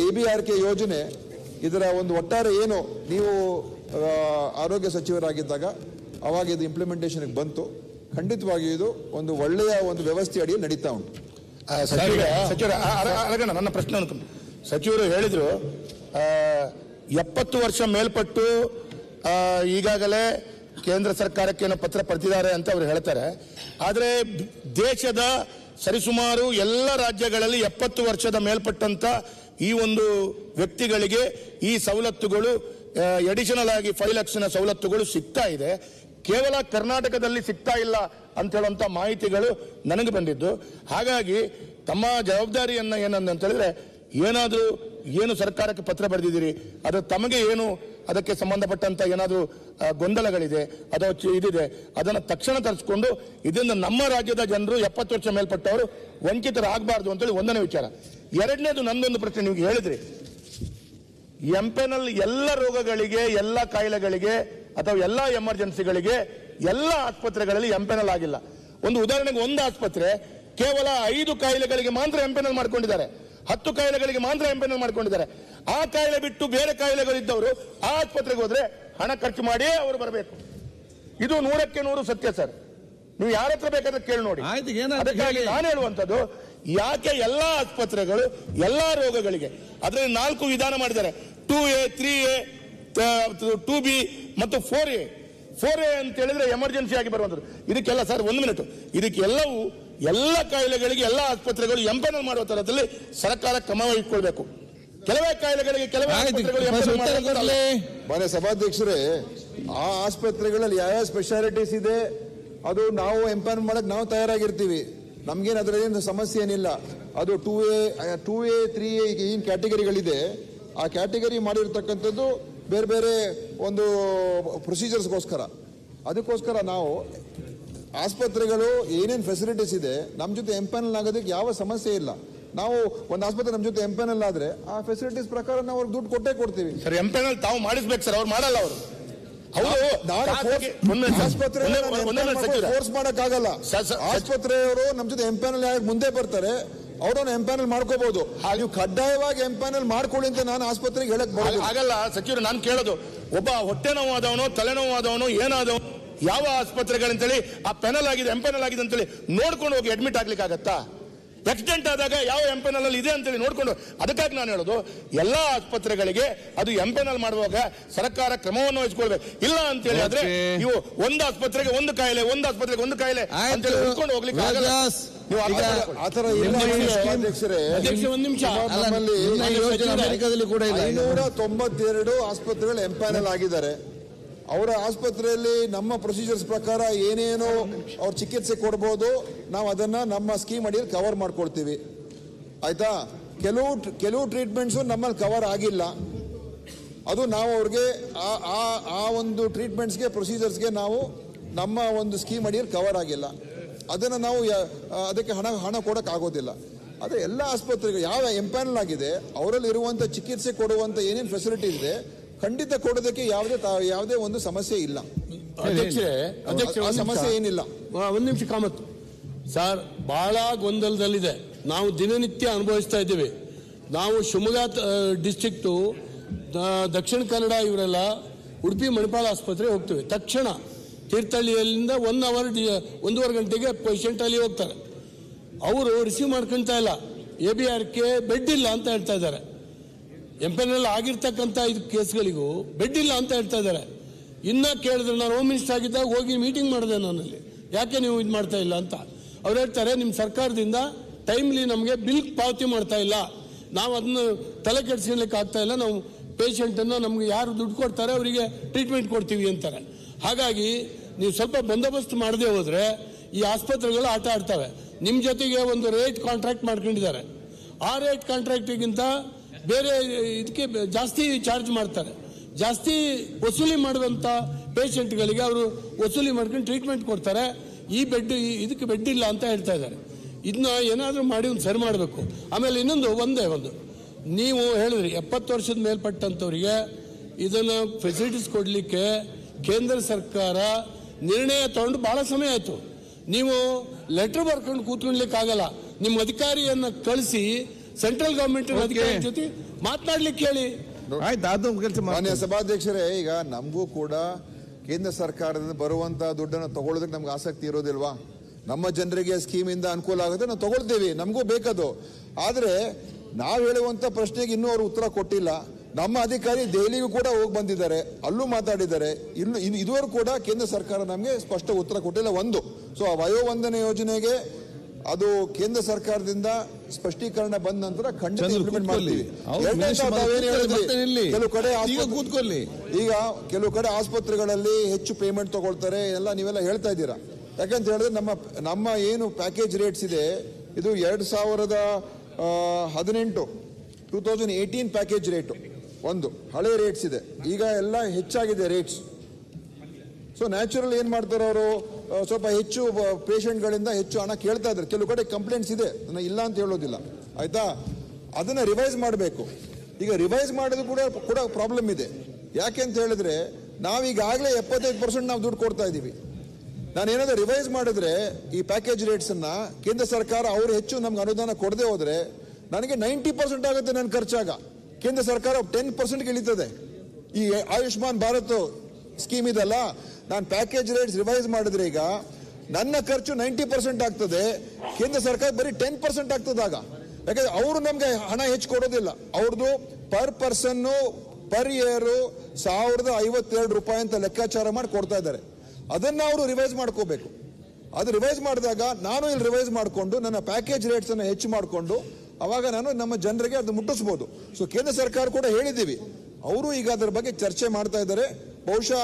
ABRK ಯೋಜನೆ ಇದರ ಒಂದು ಒಟ್ಟಾರೆ ಏನು ನೀವು ಆರೋಗ್ಯ ಸಚಿವರಾಗಿದ್ದಾಗ ಅವಾಗ ಇದು ಇಂಪ್ಲಿಮೆಂಟೇಷನ್ಗೆ ಬಂತು. ಖಂಡಿತವಾಗಿಯೂ ಇದು ಒಂದು ಒಳ್ಳೆಯ ಒಂದು ವ್ಯವಸ್ಥೆ ಅಡಿಯಲ್ಲಿ ನಡೀತಾ ಉಂಟು. ಸಚಿವರು ನನ್ನ ಪ್ರಶ್ನೆ ಅನ್ಕೊಂಡು ಸಚಿವರು ಹೇಳಿದ್ರು 70 ವರ್ಷ ಮೇಲ್ಪಟ್ಟು ಈಗಾಗಲೇ ಕೇಂದ್ರ ಸರ್ಕಾರಕ್ಕೆ ಏನೋ ಪತ್ರ ಪಡೆದಿದ್ದಾರೆ ಅಂತ ಅವರು ಹೇಳ್ತಾರೆ. ಆದರೆ ದೇಶದ ಸರಿಸುಮಾರು ಎಲ್ಲ ರಾಜ್ಯಗಳಲ್ಲಿ 70 ವರ್ಷದ ಮೇಲ್ಪಟ್ಟಂತ ಈ ಒಂದು ವ್ಯಕ್ತಿಗಳಿಗೆ ಈ ಸವಲತ್ತುಗಳು ಎಡಿಷನಲ್ ಆಗಿ 5 ಲಕ್ಷನ ಸವಲತ್ತುಗಳು ಸಿಗ್ತಾ ಇದೆ. ಕೇವಲ ಕರ್ನಾಟಕದಲ್ಲಿ ಸಿಗ್ತಾ ಇಲ್ಲ ಅಂತ ಹೇಳುವಂತ ಮಾಹಿತಿಗಳು ನನಗೆ ಬಂದಿದ್ದು. ಹಾಗಾಗಿ ತಮ್ಮ ಜವಾಬ್ದಾರಿಯನ್ನ ಏನಂತ ಹೇಳಿದ್ರೆ, ಏನು ಸರ್ಕಾರಕ್ಕೆ ಪತ್ರ ಬರೆದಿದ್ದೀರಿ, ಅದು ತಮಗೆ ಏನು ಅದಕ್ಕೆ ಸಂಬಂಧಪಟ್ಟಂತ ಏನಾದರೂ ಗೊಂದಲಗಳಿದೆ ಅಥವಾ ಇದಿದೆ, ಅದನ್ನು ತಕ್ಷಣ ತರಿಸ್ಕೊಂಡು ಇದರಿಂದ ನಮ್ಮ ರಾಜ್ಯದ ಜನರು 70 ವರ್ಷ ಮೇಲ್ಪಟ್ಟವರು ವಂಚಿತರಾಗಬಾರ್ದು ಅಂತೇಳಿ ಒಂದನೇ ವಿಚಾರ. ಎರಡನೇದು ನಂದೊಂದು ಪ್ರಶ್ನೆ, ನೀವು ಹೇಳಿದ್ರಿ ಎಂಪೆನಲ್ ಎಲ್ಲ ರೋಗಗಳಿಗೆ, ಎಲ್ಲ ಕಾಯಿಲೆಗಳಿಗೆ ಅಥವಾ ಎಲ್ಲ ಎಮರ್ಜೆನ್ಸಿಗಳಿಗೆ ಎಲ್ಲ ಆಸ್ಪತ್ರೆಗಳಲ್ಲಿ ಎಂಪೆನಲ್ ಆಗಿಲ್ಲ. ಒಂದು ಉದಾಹರಣೆಗೆ, ಒಂದು ಆಸ್ಪತ್ರೆ ಕೇವಲ 5 ಕಾಯಿಲೆಗಳಿಗೆ ಮಾತ್ರ ಎಂಪೆನಲ್ ಮಾಡ್ಕೊಂಡಿದ್ದಾರೆ, 10 ಕಾಯಿಲೆಗಳಿಗೆ ಮಾತ್ರ ಎಂಪೆನಲ್ ಮಾಡ್ಕೊಂಡಿದ್ದಾರೆ. ಆ ಕಾಯಿಲೆ ಬಿಟ್ಟು ಬೇರೆ ಕಾಯಿಲೆಗಳಿದ್ದವರು ಆ ಆಸ್ಪತ್ರೆಗೆ ಹೋದ್ರೆ ಹಣ ಖರ್ಚು ಮಾಡಿಯೇ ಅವರು ಬರಬೇಕು. ಇದು 100ಕ್ಕೆ 100 ಸತ್ಯ ಸರ್. ನೀವು ಯಾರ ಹತ್ರ ಬೇಕಾದ್ರೆ ಕೇಳಿ ನೋಡಿ. ಅದಕ್ಕಾಗಿ ನಾನು ಹೇಳುವಂತದ್ದು, ಯಾಕೆ ಎಲ್ಲಾ ಆಸ್ಪತ್ರೆಗಳು ಎಲ್ಲಾ ರೋಗಗಳಿಗೆ ಅದರಲ್ಲಿ 4 ವಿಧಾನ ಮಾಡಿದ್ದಾರೆ, 2A, 3A, 2B ಮತ್ತು 4A. 4A ಅಂತ ಹೇಳಿದ್ರೆ ಎಮರ್ಜೆನ್ಸಿ ಆಗಿ ಬರುವಂತದ್ದು. ಇದಕ್ಕೆಲ್ಲ ಸರ್ 1 ಮಿನಿಟ್, ಇದಕ್ಕೆಲ್ಲವೂ ಎಲ್ಲ ಕಾಯಿಲೆಗಳಿಗೆ ಎಲ್ಲ ಆಸ್ಪತ್ರೆಗಳು ಎಂಪೆನಲ್ ಮಾಡುವ ತರದಲ್ಲಿ ಸರ್ಕಾರ ಕ್ರಮ ವಹಿಸಿಕೊಳ್ಬೇಕು. ಕೆಲವೇ ಕಾಯಿಲೆಗಳಿಗೆ ಕೆಲವೇ ಮಾನ್ಯ ಸಭಾಧ್ಯಕ್ಷರೇ, ಆ ಆಸ್ಪತ್ರೆಗಳಲ್ಲಿ ಯಾವ ಸ್ಪೆಷಾಲಿಟೀಸ್ ಇದೆ ಅದು ನಾವು ಎಂಪೆನಲ್ ಮಾಡಕ್ ನಾವು ತಯಾರಾಗಿರ್ತೀವಿ. ನಮ್ಗೇನು ಅದರಲ್ಲಿ ಸಮಸ್ಯೆ ಏನಿಲ್ಲ. ಅದು 2A, 3A ಏನು ಕ್ಯಾಟಗರಿಗಳಿದೆ, ಆ ಕ್ಯಾಟಗರಿ ಮಾಡಿರ್ತಕ್ಕಂಥದ್ದು ಬೇರೆ ಬೇರೆ ಒಂದು ಪ್ರೊಸೀಜರ್ಸ್ಗೋಸ್ಕರ. ಅದಕ್ಕೋಸ್ಕರ ನಾವು ಆಸ್ಪತ್ರೆಗಳು ಏನೇನು ಫೆಸಿಲಿಟೀಸ್ ಇದೆ ನಮ್ಮ ಜೊತೆ ಎಂಪೆನಲ್ ಆಗೋದಕ್ಕೆ ಯಾವ ಸಮಸ್ಯೆ ಇಲ್ಲ. ನಾವು ಒಂದು ಆಸ್ಪತ್ರೆ ನಮ್ಮ ಜೊತೆ ಎಂಪೆನಲ್ ಆದ್ರೆ ಆ ಫೆಸಿಲಿಟೀಸ್ ಪ್ರಕಾರ ನಾವು ಅವ್ರಿಗೆ ದುಡ್ಡು ಕೊಟ್ಟೇ ಕೊಡ್ತೀವಿ. ಸರ್ ಎಂಪೆನಲ್ ತಾವು ಮಾಡಿಸ್ಬೇಕು ಸರ್, ಅವ್ರು ಮಾಡಲ್ಲ. ಫೋರ್ಸ್ ಮಾಡಕ್ಕಾಗಲ್ಲ. ಆಸ್ಪತ್ರೆಯವರು ನಮ್ಮ ಜೊತೆ ಎಂಪ್ಯಾನಲ್ ಮುಂದೆ ಬರ್ತಾರೆ, ಅವ್ರನ್ನ ಎಂಪ್ಯಾನಲ್ ಮಾಡ್ಕೋಬಹುದು. ನೀವು ಕಡ್ಡಾಯವಾಗಿ ಎಂಪ್ಯಾನಲ್ ಮಾಡ್ಕೊಳ್ಳಿ ಅಂತ ನಾನು ಆಸ್ಪತ್ರೆಗೆ ಹೇಳಕ್ ಆಗಲ್ಲ ಸಚಿವರು. ನಾನು ಕೇಳೋದು, ಒಬ್ಬ ಹೊಟ್ಟೆ ನೋವು ಆದವನು, ತಲೆನೋವು ಆದವನು, ಏನಾದವನು ಯಾವ ಆಸ್ಪತ್ರೆಗಳಂತೇಳಿ ಆ ಪೆನಲ್ ಆಗಿದೆ ಎಂಪೆನಲ್ ಆಗಿದೆ ಅಂತೇಳಿ ನೋಡ್ಕೊಂಡು ಹೋಗಿ ಅಡ್ಮಿಟ್ ಆಗ್ಲಿಕ್ಕೆ ಆಗತ್ತಾ? ಆಕ್ಸಿಡೆಂಟ್ ಆದಾಗ ಯಾವ ಎಂಪೆನಲ್ ಅಲ್ಲಿ ಇದೆ ಅಂತೇಳಿ ನೋಡ್ಕೊಂಡು, ಅದಕ್ಕಾಗಿ ನಾನು ಹೇಳೋದು ಎಲ್ಲಾ ಆಸ್ಪತ್ರೆಗಳಿಗೆ ಅದು ಎಂಪೆನಲ್ ಮಾಡುವಾಗ ಸರ್ಕಾರ ಕ್ರಮವನ್ನು ವಹಿಸಿಕೊಳ್ಬೇಕು. ಇಲ್ಲ ಅಂತೇಳಿ ಆದ್ರೆ ನೀವು ಒಂದು ಆಸ್ಪತ್ರೆಗೆ ಒಂದು ಕಾಯಿಲೆ, ಒಂದು ಆಸ್ಪತ್ರೆಗೆ ಒಂದು ಕಾಯಿಲೆ ಅಂತೇಳಿ ಹುಡ್ಕೊಂಡು ಹೋಗ್ಲಿಕ್ಕೆ ಆಗಲ್ಲ. ನೀವು ಆತರ ಅಧ್ಯಕ್ಷರೇ, ಒಂದು ನಿಮಿಷ, ಕೂಡ 592 ಆಸ್ಪತ್ರೆಗಳು ಎಂಪ್ಯಾನಲ್ ಆಗಿದ್ದಾರೆ. ಅವರ ಆಸ್ಪತ್ರೆಯಲ್ಲಿ ನಮ್ಮ ಪ್ರೊಸೀಜರ್ಸ್ ಪ್ರಕಾರ ಏನೇನು ಅವ್ರ ಚಿಕಿತ್ಸೆ ಕೊಡ್ಬೋದು, ನಾವು ಅದನ್ನ ನಮ್ಮ ಸ್ಕೀಮ್ ಅಡಿಯಲ್ಲಿ ಕವರ್ ಮಾಡ್ಕೊಳ್ತೀವಿ. ಆಯ್ತಾ? ಕೆಲವು ಟ್ರೀಟ್ಮೆಂಟ್ಸು ನಮ್ಮಲ್ಲಿ ಕವರ್ ಆಗಿಲ್ಲ. ಅದು ನಾವು ಅವ್ರಿಗೆ ಆ ಒಂದು ಟ್ರೀಟ್ಮೆಂಟ್ಸ್ಗೆ ಪ್ರೊಸೀಜರ್ಸ್ಗೆ ನಾವು ನಮ್ಮ ಒಂದು ಸ್ಕೀಮ್ ಅಡಿಯಲ್ಲಿ ಕವರ್ ಆಗಿಲ್ಲ. ಅದನ್ನು ನಾವು ಅದಕ್ಕೆ ಹಣ ಕೊಡೋಕೆ ಆಗೋದಿಲ್ಲ. ಆದರೆ ಎಲ್ಲ ಆಸ್ಪತ್ರೆಗಳು ಯಾವ ಎಂಪ್ಯಾನಲ್ ಆಗಿದೆ ಅವರಲ್ಲಿ ಇರುವಂಥ ಚಿಕಿತ್ಸೆ ಕೊಡುವಂಥ ಏನೇನು ಫೆಸಿಲಿಟಿ ಇದೆ ಖಂಡಿತ ಕೊಡೋದಕ್ಕೆ ಯಾವುದೇ ಒಂದು ಸಮಸ್ಯೆ ಇಲ್ಲ. ಅಧ್ಯಕ್ಷರೇ, ಸಮಸ್ಯೆ ಏನಿಲ್ಲ. ಒಂದು ನಿಮಿಷ ಕಾಮತ್ ಸರ್, ಬಹಳ ಗೊಂದಲದಲ್ಲಿದೆ. ನಾವು ದಿನನಿತ್ಯ ಅನುಭವಿಸ್ತಾ ಇದ್ದೀವಿ. ನಾವು ಶಿವಮೊಗ್ಗ ಡಿಸ್ಟ್ರಿಕ್ಟು, ದಕ್ಷಿಣ ಕನ್ನಡ ಇವರೆಲ್ಲ ಉಡುಪಿ ಮಣಿಪಾಲ ಆಸ್ಪತ್ರೆ ಹೋಗ್ತೇವೆ. ತಕ್ಷಣ ತೀರ್ಥಹಳ್ಳಿಯಲ್ಲಿಂದ 1 ಅವರ್ 1.5 ಗಂಟೆಗೆ ಪೇಷಂಟ್ ಅಲ್ಲಿ ಹೋಗ್ತಾರೆ. ಅವರು ರಿಸೀವ್ ಮಾಡ್ಕೊಳ್ತಾ ಇಲ್ಲ. ABRK ಬೆಡ್ ಇಲ್ಲ ಅಂತ ಹೇಳ್ತಾ ಇದ್ದಾರೆ. ಎಂಪೆನಲ್ ಆಗಿರ್ತಕ್ಕಂಥ 5 ಕೇಸ್ಗಳಿಗೂ ಬೆಡ್ ಇಲ್ಲ ಅಂತ ಹೇಳ್ತಾ ಇದ್ದಾರೆ. ಇನ್ನ ಕೇಳಿದ್ರೆ, ನಾನು ಹೋಮ್ ಮಿನಿಸ್ಟರ್ ಆಗಿದ್ದಾಗ ಹೋಗಿ ಮೀಟಿಂಗ್ ಮಾಡಿದೆ ನನ್ನಲ್ಲಿ, ಯಾಕೆ ನೀವು ಇದು ಮಾಡ್ತಾ ಇಲ್ಲ ಅಂತ. ಅವ್ರು ಹೇಳ್ತಾರೆ, ನಿಮ್ಮ ಸರ್ಕಾರದಿಂದ ಟೈಮ್ಲಿ ನಮಗೆ ಬಿಲ್ ಪಾವತಿ ಮಾಡ್ತಾ ಇಲ್ಲ, ನಾವು ಅದನ್ನು ತಲೆ ಕೆಡಿಸ್ಕೊಳ್ಳಿಕ್ಕೆ ಆಗ್ತಾ ಇಲ್ಲ, ನಾವು ಪೇಷಂಟನ್ನು ನಮ್ಗೆ ಯಾರು ದುಡ್ಡು ಕೊಡ್ತಾರೆ ಅವರಿಗೆ ಟ್ರೀಟ್ಮೆಂಟ್ ಕೊಡ್ತೀವಿ ಅಂತಾರೆ. ಹಾಗಾಗಿ ನೀವು ಸ್ವಲ್ಪ ಬಂದೋಬಸ್ತ್ ಮಾಡದೆ ಹೋದರೆ ಈ ಆಸ್ಪತ್ರೆಗಳು ಆಟ ಆಡ್ತವೆ. ನಿಮ್ಮ ಜೊತೆಗೆ ಒಂದು ರೇಟ್ ಕಾಂಟ್ರಾಕ್ಟ್ ಮಾಡ್ಕೊಂಡಿದ್ದಾರೆ. ಆ ರೇಟ್ ಕಾಂಟ್ರಾಕ್ಟಿಗಿಂತ ಬೇರೆ ಇದಕ್ಕೆ ಜಾಸ್ತಿ ಚಾರ್ಜ್ ಮಾಡ್ತಾರೆ. ಜಾಸ್ತಿ ವಸೂಲಿ ಮಾಡುವಂಥ ಪೇಷಂಟ್ಗಳಿಗೆ ಅವರು ವಸೂಲಿ ಮಾಡ್ಕೊಂಡು ಟ್ರೀಟ್ಮೆಂಟ್ ಕೊಡ್ತಾರೆ. ಈ ಬೆಡ್ ಇದಕ್ಕೆ ಬೆಡ್ ಇಲ್ಲ ಅಂತ ಹೇಳ್ತಾ ಇದ್ದಾರೆ. ಇದನ್ನ ಏನಾದರೂ ಮಾಡಿ ಒಂದು ಸರಿ ಮಾಡಬೇಕು. ಆಮೇಲೆ ಇನ್ನೊಂದು ಒಂದು ನೀವು ಹೇಳಿದ್ರಿ 70 ವರ್ಷದ ಮೇಲ್ಪಟ್ಟಂಥವ್ರಿಗೆ ಇದನ್ನು ಫೆಸಿಲಿಟೀಸ್ ಕೊಡಲಿಕ್ಕೆ ಕೇಂದ್ರ ಸರ್ಕಾರ ನಿರ್ಣಯ ತಗೊಂಡು ಭಾಳ ಸಮಯ ಆಯಿತು. ನೀವು ಲೆಟರ್ ಬರ್ಕೊಂಡು ಕೂತ್ಕೊಳ್ಲಿಕ್ಕಾಗಲ್ಲ. ನಿಮ್ಮ ಅಧಿಕಾರಿಯನ್ನು ಕಳಿಸಿ ಸೆಂಟ್ರಲ್ ಗವರ್ಮೆಂಟ್ ಅಧಿಕಾರಿ ಜೊತೆ ಮಾತನಾಡ್ಲಿಕ್ಕೆ ಹೇಳಿ. ಮಾನ್ಯ ಸಭಾಧ್ಯಕ್ಷರೇ, ಈಗ ನಮಗೂ ಕೂಡ ಕೇಂದ್ರ ಸರ್ಕಾರದಿಂದ ಬರುವಂತ ದುಡ್ಡನ್ನು ತಗೊಳ್ಳೋದಕ್ಕೆ ನಮ್ಗೆ ಆಸಕ್ತಿ ಇರೋದಿಲ್ವಾ? ನಮ್ಮ ಜನರಿಗೆ ಸ್ಕೀಮಿಂದ ಅನುಕೂಲ ಆಗುತ್ತೆ, ನಾವು ತಗೊಳ್ತೀವಿ, ನಮಗೂ ಬೇಕದು. ಆದರೆ ನಾವು ಹೇಳುವಂತ ಪ್ರಶ್ನೆಗೆ ಇನ್ನೂ ಅವರು ಉತ್ತರ ಕೊಟ್ಟಿಲ್ಲ. ನಮ್ಮ ಅಧಿಕಾರಿ ದೆಹಲಿಗೂ ಕೂಡ ಹೋಗಿ ಬಂದಿದ್ದಾರೆ, ಅಲ್ಲೂ ಮಾತಾಡಿದ್ದಾರೆ. ಇದುವರೆಗೂ ಕೂಡ ಕೇಂದ್ರ ಸರ್ಕಾರ ನಮಗೆ ಸ್ಪಷ್ಟ ಉತ್ತರ ಕೊಟ್ಟಿಲ್ಲ. ಸೊ ಆ ವಯೋವಂದನೆ ಯೋಜನೆಗೆ ಅದು ಕೇಂದ್ರ ಸರ್ಕಾರದಿಂದ ಸ್ಪಷ್ಟೀಕರಣ ಬಂದ ನಂತರ ಖಂಡಿತ ಇಂಪ್ಲಿಮೆಂಟ್ ಮಾಡ್ತೀವಿ. ಈಗ ಕೆಲವು ಕಡೆ ಆಸ್ಪತ್ರೆಗಳಲ್ಲಿ ಹೆಚ್ಚು ಪೇಮೆಂಟ್ ತಗೊಳ್ತಾರೆ ಎಲ್ಲ, ನೀವೆಲ್ಲ ಹೇಳ್ತಾ ಇದ್ದೀರಾ. ಯಾಕಂತ ಹೇಳಿದ್ರೆ ನಮ್ಮ ಏನು ಪ್ಯಾಕೇಜ್ ರೇಟ್ಸ್ ಇದೆ ಇದು 2018 ಪ್ಯಾಕೇಜ್ ರೇಟು ಒಂದು ಹಳೆ ರೇಟ್ಸ್ ಇದೆ. ಈಗ ಎಲ್ಲ ಹೆಚ್ಚಾಗಿದೆ ರೇಟ್ಸ್. ಸೊ ನ್ಯಾಚುರಲ್ ಏನ್ ಮಾಡ್ತಾರೆ ಅವರು, ಸ್ವಲ್ಪ ಹೆಚ್ಚು ಪೇಷಂಟ್ಗಳಿಂದ ಹೆಚ್ಚು ಹಣ ಕೇಳ್ತಾ ಇದ್ದಾರೆ. ಕೆಲವು ಕಡೆ ಕಂಪ್ಲೇಂಟ್ಸ್ ಇದೆ, ನಾನು ಇಲ್ಲ ಅಂತ ಹೇಳೋದಿಲ್ಲ, ಆಯ್ತಾ? ಅದನ್ನ ರಿವೈಸ್ ಮಾಡಬೇಕು. ಈಗ ರಿವೈಸ್ ಮಾಡೋದು ಕೂಡ ಪ್ರಾಬ್ಲಮ್ ಇದೆ. ಯಾಕೆ ಅಂತ ಹೇಳಿದ್ರೆ ನಾವೀಗಾಗಲೇ 75% ನಾವು ದುಡ್ಡು ಕೊಡ್ತಾ ಇದ್ದೀವಿ. ನಾನೇನಾದ್ರೂ ರಿವೈಸ್ ಮಾಡಿದ್ರೆ ಈ ಪ್ಯಾಕೇಜ್ ರೇಟ್ಸ್ ಅನ್ನ ಕೇಂದ್ರ ಸರ್ಕಾರ ಅವರು ಹೆಚ್ಚು ನಮ್ಗೆ ಅನುದಾನ ಕೊಡದೆ ಹೋದ್ರೆ ನನಗೆ 90% ಆಗುತ್ತೆ ನನ್ನ ಖರ್ಚಾಗ. ಕೇಂದ್ರ ಸರ್ಕಾರ 10% ಇಳಿತದೆ. ಈ ಆಯುಷ್ಮಾನ್ ಭಾರತ್ ಸ್ಕೀಮ್ ಇದಲ್ಲ, ನಾನು ಪ್ಯಾಕೇಜ್ ರೇಟ್ಸ್ ರಿವೈಸ್ ಮಾಡಿದ್ರೆ ಈಗ ನನ್ನ ಖರ್ಚು 90% ಆಗ್ತದೆ, ಕೇಂದ್ರ ಸರ್ಕಾರ ಬರೀ 10% ಆಗ್ತದಾಗ. ಯಾಕಂದ್ರೆ ಅವರು ನಮ್ಗೆ ಹಣ ಹೆಚ್ಚು ಕೊಡೋದಿಲ್ಲ. ಅವ್ರದ್ದು ಪರ್ ಪರ್ಸನ್ ಪರ್ ಇಯರ್ 1052 ರೂಪಾಯಿ ಅಂತ ಲೆಕ್ಕಾಚಾರ ಮಾಡಿ ಕೊಡ್ತಾ ಇದ್ದಾರೆ. ಅದನ್ನ ಅವರು ರಿವೈಸ್ ಮಾಡ್ಕೋಬೇಕು. ಅದು ರಿವೈಸ್ ಮಾಡಿದಾಗ ನಾನು ಇಲ್ಲಿ ರಿವೈಸ್ ಮಾಡಿಕೊಂಡು ನನ್ನ ಪ್ಯಾಕೇಜ್ ರೇಟ್ಸ್ ಅನ್ನು ಹೆಚ್ಚು ಮಾಡಿಕೊಂಡು ಅವಾಗ ನಾನು ನಮ್ಮ ಜನರಿಗೆ ಅದು ಮುಟ್ಟಿಸ್ಬೋದು. ಸೊ ಕೇಂದ್ರ ಸರ್ಕಾರ ಕೂಡ ಹೇಳಿದ್ದೀವಿ, ಅವರು ಈಗ ಅದರ ಬಗ್ಗೆ ಚರ್ಚೆ ಮಾಡ್ತಾ ಇದ್ದಾರೆ. ಬಹುಶಃ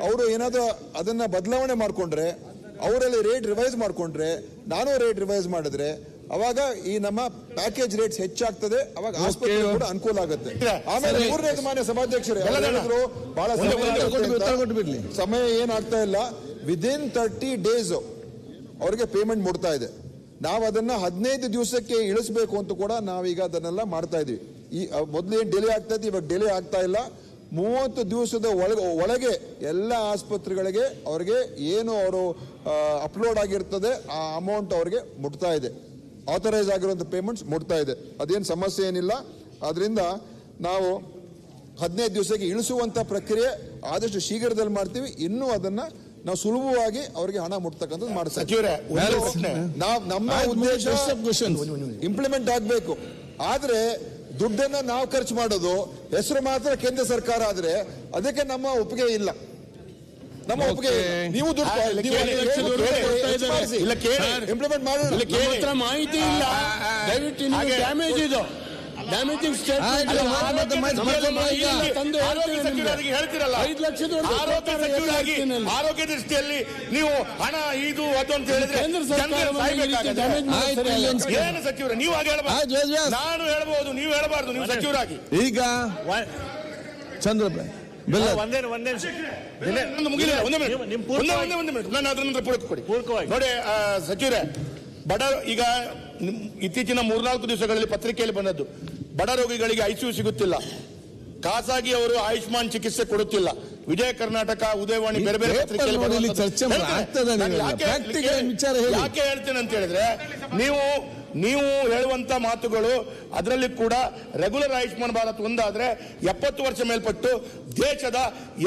ಅವರು ಏನಾದರೂ ಅದನ್ನ ಬದಲಾವಣೆ ಮಾಡಿಕೊಂಡ್ರೆ, ಅವರಲ್ಲಿ ರೇಟ್ ರಿವೈಸ್ ಮಾಡಿಕೊಂಡ್ರೆ, ನಾನು ರೇಟ್ ರಿವೈಸ್ ಮಾಡಿದ್ರೆ ಅವಾಗ ಈ ನಮ್ಮ ಪ್ಯಾಕೇಜ್ ರೇಟ್ಸ್ ಹೆಚ್ಚಾಗ್ತದೆ, ಅವಾಗ ಆಸ್ಪತ್ರೆ ಕೂಡ ಅನುಕೂಲ ಆಗುತ್ತೆ. ಆಮೇಲೆ ಮೂರನೇದು ಮಾನ್ಯ ಸಭಾಧ್ಯಕ್ಷರೇ ಬಹಳ ಸಮಯ ಏನಾಗ್ತಾ ಇಲ್ಲ, ವಿದಿನ್ 30 days ಅವರಿಗೆ ಪೇಮೆಂಟ್ ಮುಟ್ತಾ ಇದೆ. ನಾವು ಅದನ್ನ 15 ದಿವಸಕ್ಕೆ ಇಳಿಸಬೇಕು ಅಂತ ಕೂಡ ನಾವೀಗ ಅದನ್ನೆಲ್ಲ ಮಾಡ್ತಾ ಇದೀವಿ. ಈ ಮೊದಲು ಏನು ಡಿಲೇ ಆಗ್ತಾ ಇತ್ತು, ಇವಾಗ ಡಿಲೇ ಆಗ್ತಾ ಇಲ್ಲ. 30 ದಿವಸದ ಒಳಗೆ ಎಲ್ಲ ಆಸ್ಪತ್ರೆಗಳಿಗೆ ಅವರಿಗೆ ಏನು ಅವರು ಅಪ್ಲೋಡ್ ಆಗಿರ್ತದೆ ಆ ಅಮೌಂಟ್ ಅವರಿಗೆ ಮುಟ್ತಾ ಇದೆ. ಆಥರೈಸ್ ಆಗಿರುವಂಥ ಪೇಮೆಂಟ್ಸ್ ಮುಟ್ತಾ ಇದೆ. ಅದೇನು ಸಮಸ್ಯೆ ಏನಿಲ್ಲ. ಆದ್ರಿಂದ ನಾವು 15 ದಿವಸಕ್ಕೆ ಇಳಿಸುವಂತ ಪ್ರಕ್ರಿಯೆ ಆದಷ್ಟು ಶೀಘ್ರದಲ್ಲಿ ಮಾಡ್ತೀವಿ. ಇನ್ನೂ ಅದನ್ನ ನಾವು ಸುಲಭವಾಗಿ ಅವರಿಗೆ ಹಣ ಮುಟ್ತಕ್ಕಂಥದ್ದು ಮಾಡ್ತೀವಿ. ನಮ್ಮ ಉದ್ದೇಶ ಇಂಪ್ಲಿಮೆಂಟ್ ಆಗಬೇಕು. ಆದ್ರೆ ದುಡ್ಡನ್ನ ನಾವು ಖರ್ಚು ಮಾಡೋದು ಹೆಸರು ಮಾತ್ರ ಕೇಂದ್ರ ಸರ್ಕಾರ ಆದ್ರೆ ಅದಕ್ಕೆ ನಮ್ಮ ಒಪ್ಪಿಗೆ ಇಲ್ಲ. ನಮ್ಮ ಒಪ್ಪಿಗೆ ನೀವು ಇಂಪ್ಲಿಮೆಂಟ್ ಮಾಡೋಣ. ಮಾಹಿತಿ ಇಲ್ಲ, ದಯವಿಟ್ಟು ಡ್ಯಾಮೇಜ್ ಇದು ಡ್ಯಾಮೇಜಿಂಗ್ ಆರೋಗ್ಯ ದೃಷ್ಟಿಯಲ್ಲಿ ನೀವು ಹಣ ಇದು ಅದು ಅಂತ ಹೇಳಿದ್ರೆ ಏನು ಸಚಿವರು ನೀವು ಹಾಗೆ ಹೇಳಬಾರ್ದು. ನಾನು ಹೇಳಬಹುದು, ನೀವು ಹೇಳಬಾರ್ದು. ನೀವು ಸಚಿವರಾಗಿ ಈಗ ಚಂದ್ರ ನೋಡಿ ಸಚಿವರೇ, ಬಡ ಈಗ ಇತ್ತೀಚಿನ 3-4 ದಿವಸಗಳಲ್ಲಿ ಪತ್ರಿಕೆಯಲ್ಲಿ ಬಂದದ್ದು, ಬಡ ರೋಗಿಗಳಿಗೆ ಐಸಿಯು ಸಿಗುತ್ತಿಲ್ಲ, ಖಾಸಗಿ ಅವರು ಆಯುಷ್ಮಾನ್ ಚಿಕಿತ್ಸೆ ಕೊಡುತ್ತಿಲ್ಲ. ವಿಜಯ ಕರ್ನಾಟಕ, ಉದಯವಾಣಿ, ಬೇರೆ ಬೇರೆ ಪತ್ರಿಕೆಯಲ್ಲಿ ಯಾಕೆ ಹೇಳ್ತೇನೆ ಅಂತ ಹೇಳಿದ್ರೆ, ನೀವು ಹೇಳುವಂತ ಮಾತುಗಳು ಅದರಲ್ಲಿ ಕೂಡ ರೆಗ್ಯುಲರ್ ಆಯುಷ್ಮಾನ್ ಭಾರತ್ ಒಂದಾದ್ರೆ 70 ವರ್ಷ ಮೇಲ್ಪಟ್ಟು ದೇಶದ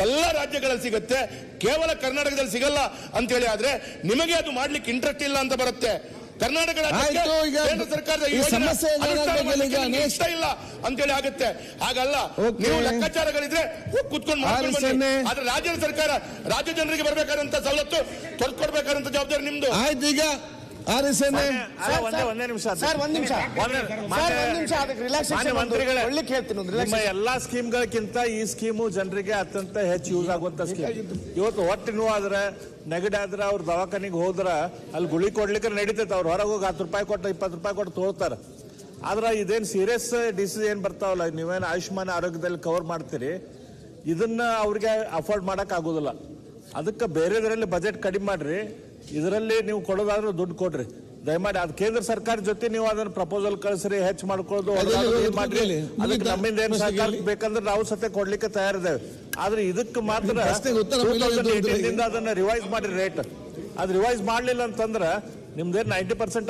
ಎಲ್ಲ ರಾಜ್ಯಗಳಲ್ಲಿ ಸಿಗುತ್ತೆ, ಕೇವಲ ಕರ್ನಾಟಕದಲ್ಲಿ ಸಿಗಲ್ಲ ಅಂತ ಹೇಳಿ ಆದ್ರೆ ನಿಮಗೆ ಅದು ಮಾಡ್ಲಿಕ್ಕೆ ಇಂಟ್ರೆಸ್ಟ್ ಇಲ್ಲ ಅಂತ ಬರುತ್ತೆ. ಕರ್ನಾಟಕ ಕೇಂದ್ರ ಸರ್ಕಾರದ ಇಷ್ಟ ಇಲ್ಲ ಅಂತೇಳಿ ಆಗುತ್ತೆ. ಹಾಗಲ್ಲ, ನೀವು ಲೆಕ್ಕಾಚಾರಗಳಿದ್ರೆ ಕುತ್ಕೊಂಡು ಮಾಡ್ಕೊಂಡು ಬನ್ನಿ. ಆದ್ರೆ ರಾಜ್ಯ ಸರ್ಕಾರ ರಾಜ್ಯ ಜನರಿಗೆ ಬರಬೇಕಾದಂತ ಸವಲತ್ತು ತೊರೆದುಕೊಡ್ಬೇಕಾದಂತ ಜವಾಬ್ದಾರಿ ನಿಮ್ದು. ಆಯ್ತು. ಈಗ ಒಂದೇ ನಿಮಿಷ ಎಲ್ಲಾ ಸ್ಕೀಮ್ಗಳಕ್ಕಿಂತ ಈ ಸ್ಕೀಮು ಜನರಿಗೆ ಅತ್ಯಂತ ಹೆಚ್ಚು ಯೂಸ್ ಆಗುವಂತ ಸ್ಕೀಮ್. ಇವತ್ತು ಹೊಟ್ಟೆ ನೋವಾದ್ರೆ ನೆಗಡಿ ಆದ್ರೆ ಅವ್ರ ದವಾಖಾನಿಗೆ ಹೋದ್ರ ಅಲ್ಲಿ ಗುಳಿ ಕೊಡ್ಲಿಕ್ಕೆ ನಡೀತೈತೆ. ಅವ್ರು ಹೊರಗೆ ಹೋಗಿ 10 ರೂಪಾಯಿ ಕೊಟ್ಟು 20 ರೂಪಾಯಿ ಕೊಟ್ಟು ತೋಳ್ತಾರ. ಆದ್ರೆ ಇದೇನು ಸೀರಿಯಸ್ ಡಿಸೀಸ್ ಏನ್ ಬರ್ತಾವಲ್ಲ, ನೀವೇನು ಆಯುಷ್ಮಾನ್ ಆರೋಗ್ಯದಲ್ಲಿ ಕವರ್ ಮಾಡ್ತೀರಿ, ಇದನ್ನ ಅವ್ರಿಗೆ ಅಫೋರ್ಡ್ ಮಾಡಕ್ ಆಗೋದಿಲ್ಲ. ಅದಕ್ಕೆ ಬೇರೆದರಲ್ಲಿ ಬಜೆಟ್ ಕಡಿಮೆ ಮಾಡ್ರಿ, ಇದರಲ್ಲಿ ನೀವು ಕೊಡೋದಾದ್ರೂ ದುಡ್ಡು ಕೊಡ್ರಿ ದಯಮಾಡಿ. ಅದು ಕೇಂದ್ರ ಸರ್ಕಾರ ಜೊತೆ ನೀವು ಅದನ್ನ ಪ್ರಪೋಸಲ್ ಕಳಿಸ್ರಿ, ಹೆಚ್ಚು ಮಾಡ್ಕೊಳ್ಳೋದು ಮಾಡ್ರಿ. ಅದಕ್ಕೆ ನಮ್ಮಿಂದ ಏನು ಸಹಕಾರ ಬೇಕಂದ್ರೆ ನಾವು ಸತ್ಯ ಕೊಡ್ಲಿಕ್ಕೆ ತಯಾರಿದ್ದೇವೆ. ಆದ್ರೆ ಇದಕ್ಕೆ ಮಾತ್ರ 2018 ಅದನ್ನ ರಿವೈಸ್ ಮಾಡಿ ರೇಟ್. ಅದು ರಿವೈಸ್ ಮಾಡ್ಲಿಲ್ಲ ಅಂತಂದ್ರ ನಿಮ್ದೇನ್ 90%